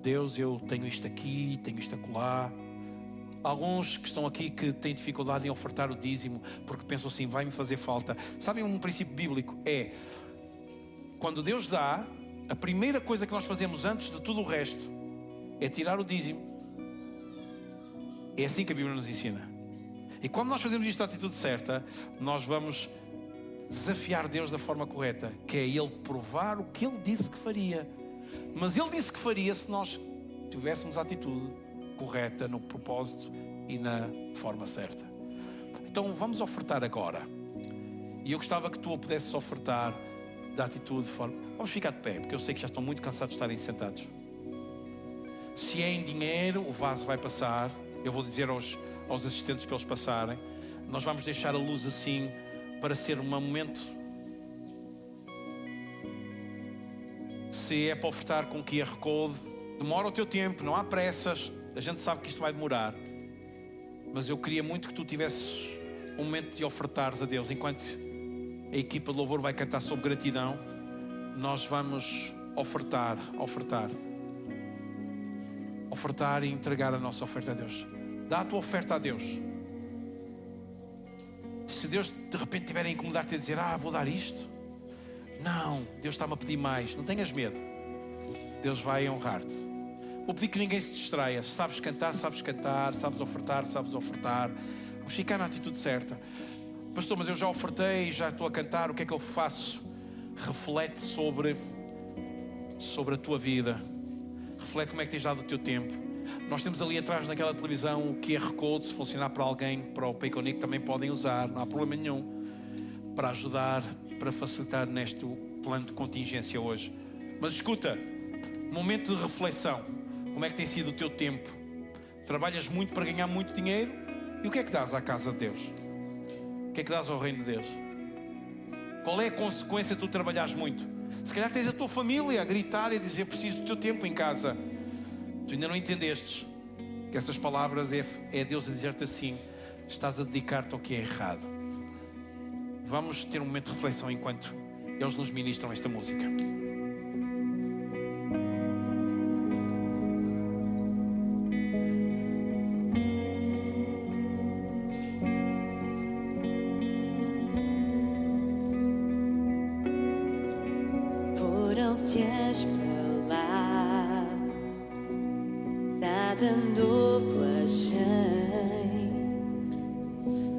Deus, eu tenho isto aqui, tenho isto acolá. Alguns que estão aqui que têm dificuldade em ofertar o dízimo, porque pensam assim, vai-me fazer falta. Sabem, um princípio bíblico é, quando Deus dá, a primeira coisa que nós fazemos antes de tudo o resto é tirar o dízimo. É assim que a Bíblia nos ensina. E quando nós fazemos isto da atitude certa, nós vamos desafiar Deus da forma correta, que é Ele provar o que Ele disse que faria. Mas Ele disse que faria se nós tivéssemos a atitude correta no propósito e na forma certa. Então vamos ofertar agora. E eu gostava que tu o pudesses ofertar da atitude de forma... Vamos ficar de pé, porque eu sei que já estão muito cansados de estarem sentados. Se é em dinheiro, o vaso vai passar. Eu vou dizer aos assistentes para eles passarem. Nós vamos deixar a luz assim para ser um momento. Se é para ofertar com QR Code, demora o teu tempo, não há pressas. A gente sabe que isto vai demorar. Mas eu queria muito que tu tivesses um momento de ofertares a Deus. Enquanto a equipa de louvor vai cantar sobre gratidão, nós vamos ofertar e entregar a nossa oferta a Deus. Dá a tua oferta a Deus. Se Deus de repente estiver a incomodar-te a dizer, vou dar isto. Não, Deus está-me a pedir mais. Não tenhas medo. Deus vai honrar-te. Vou pedir que ninguém se distraia. Se sabes cantar, sabes cantar. Sabes ofertar, sabes ofertar. Vamos ficar na atitude certa. Pastor, mas eu já ofertei, já estou a cantar. O que é que eu faço? Reflete sobre a tua vida. Reflete como é que tens dado o teu tempo. Nós temos ali atrás naquela televisão o QR Code. Se funcionar para alguém, para o Payconic também podem usar. Não há problema nenhum. Para ajudar, para facilitar neste plano de contingência hoje. Mas escuta, momento de reflexão. Como é que tem sido o teu tempo? Trabalhas muito para ganhar muito dinheiro? E o que é que dás à casa de Deus? O que é que dás ao reino de Deus? Qual é a consequência de tu trabalhares muito? Se calhar tens a tua família a gritar e a dizer, preciso do teu tempo em casa. Tu ainda não entendestes que essas palavras é Deus a dizer-te assim, estás a dedicar-te ao que é errado. Vamos ter um momento de reflexão enquanto eles nos ministram esta música. Foram-se as palavras, nada novo achei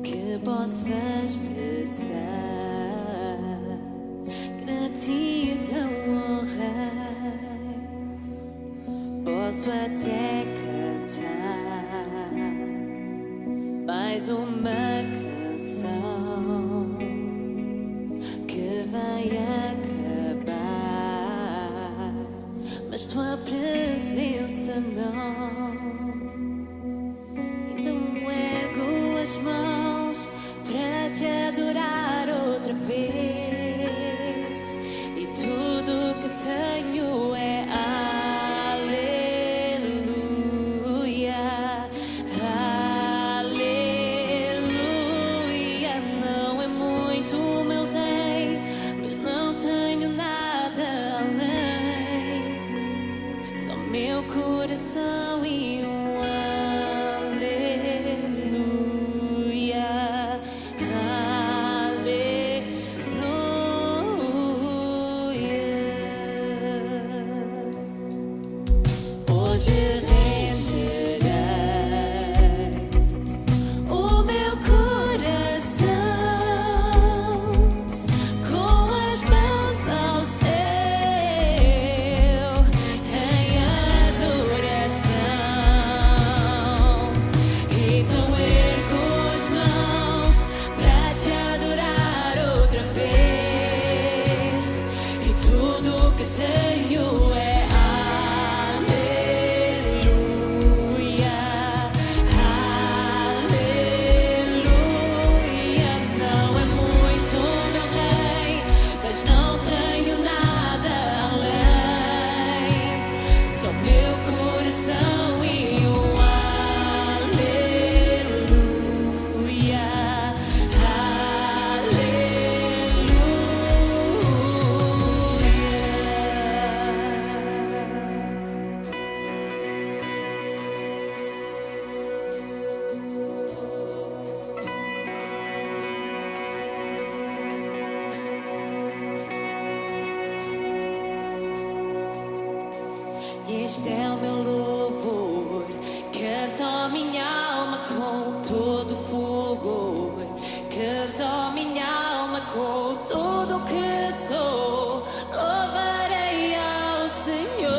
que possa expressar gratidão ao Rei. Posso até cantar mais uma canção que vai acabar, mas tua presença não. Então ergo as mãos para te adorar outra vez, e tudo que tenho é aleluia, aleluia. Não é muito, meu Rei, mas não tenho nada além, só meu coração e um aleluia, aleluia. Hoje renderei o meu coração com as mãos ao céu em adoração. Então ergo as mãos para te adorar outra vez, e tudo que tenho é aleluia, aleluia. Não é muito, meu Rei, mas não tenho nada além, só meu coração e um aleluia, aleluia. Este é o meu louvor, canta minha alma com todo fulgor, canta minha alma com tudo que sou, louvarei ao Senhor.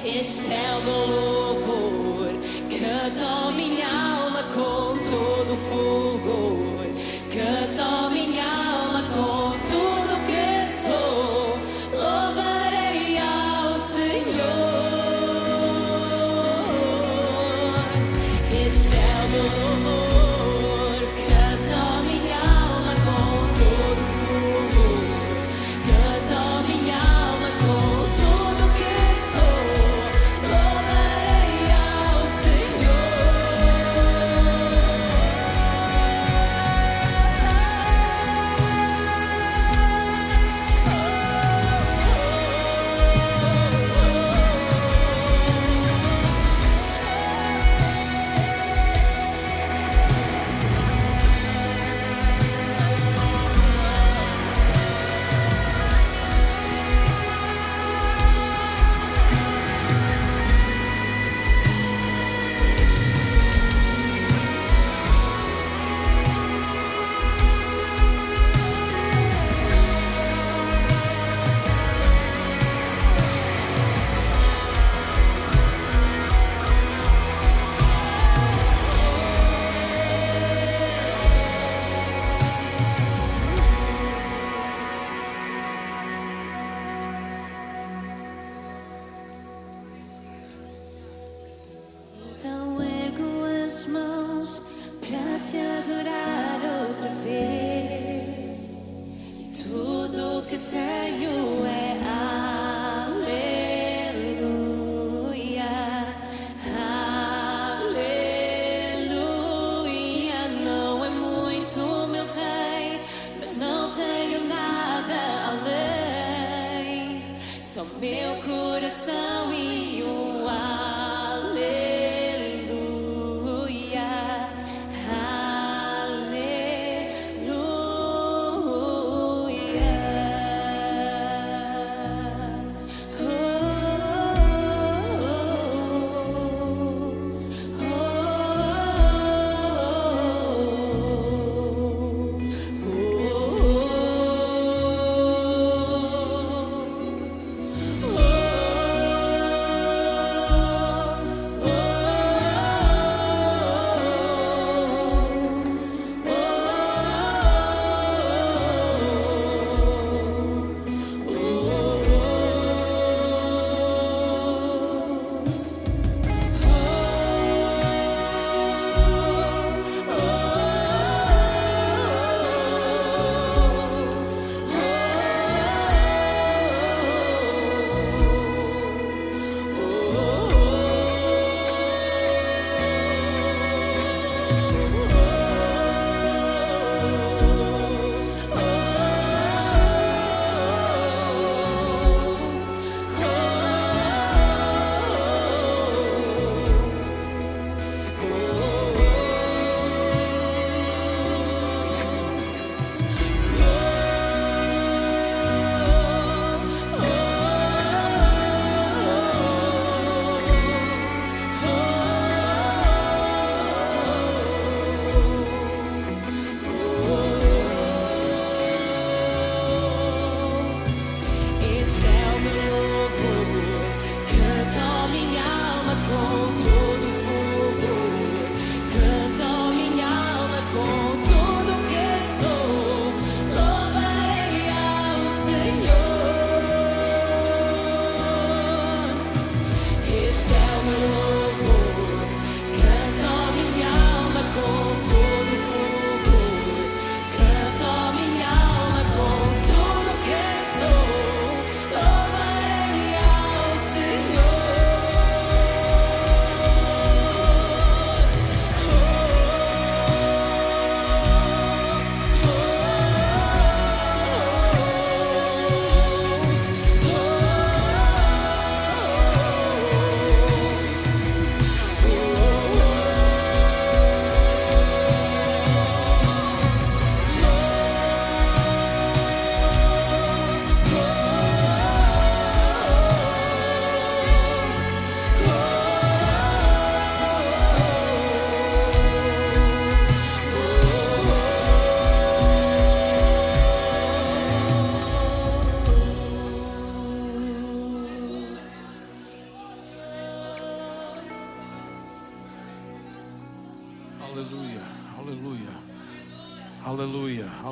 Este é o meu louvor, canta minha alma com todo fulgor, canta minha alma com tudo que sou, louvarei ao Senhor. Este é o meu louvor, canta minha alma com todo fulgor, canta minha alma com tudo que sou, louvarei ao Então ergo as mãos pra te adorar outra vez. E tudo que tenho é aleluia, aleluia. Não é muito, meu rei, mas não tenho nada além. Só meu coração e um aleluia, aleluia.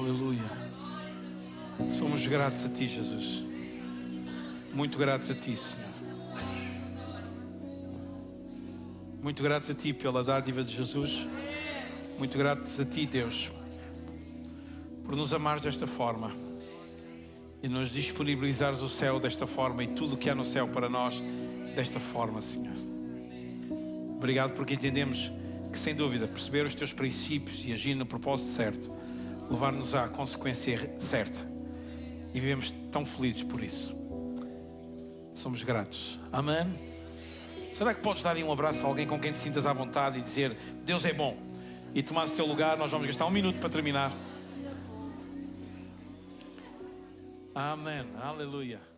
Aleluia. Somos gratos a Ti, Jesus. Muito gratos a Ti, Senhor. Muito gratos a Ti pela dádiva de Jesus. Muito gratos a Ti, Deus, por nos amares desta forma e nos disponibilizares o céu desta forma e tudo o que há no céu para nós desta forma, Senhor. Obrigado porque entendemos que, sem dúvida, perceber os Teus princípios e agir no propósito certo levar-nos à consequência certa, e vivemos tão felizes por isso. Somos gratos. Amém? Será que podes dar aí um abraço a alguém com quem te sintas à vontade e dizer: Deus é bom? E tomares o teu lugar. Nós vamos gastar 1 minuto para terminar. Amém. Aleluia.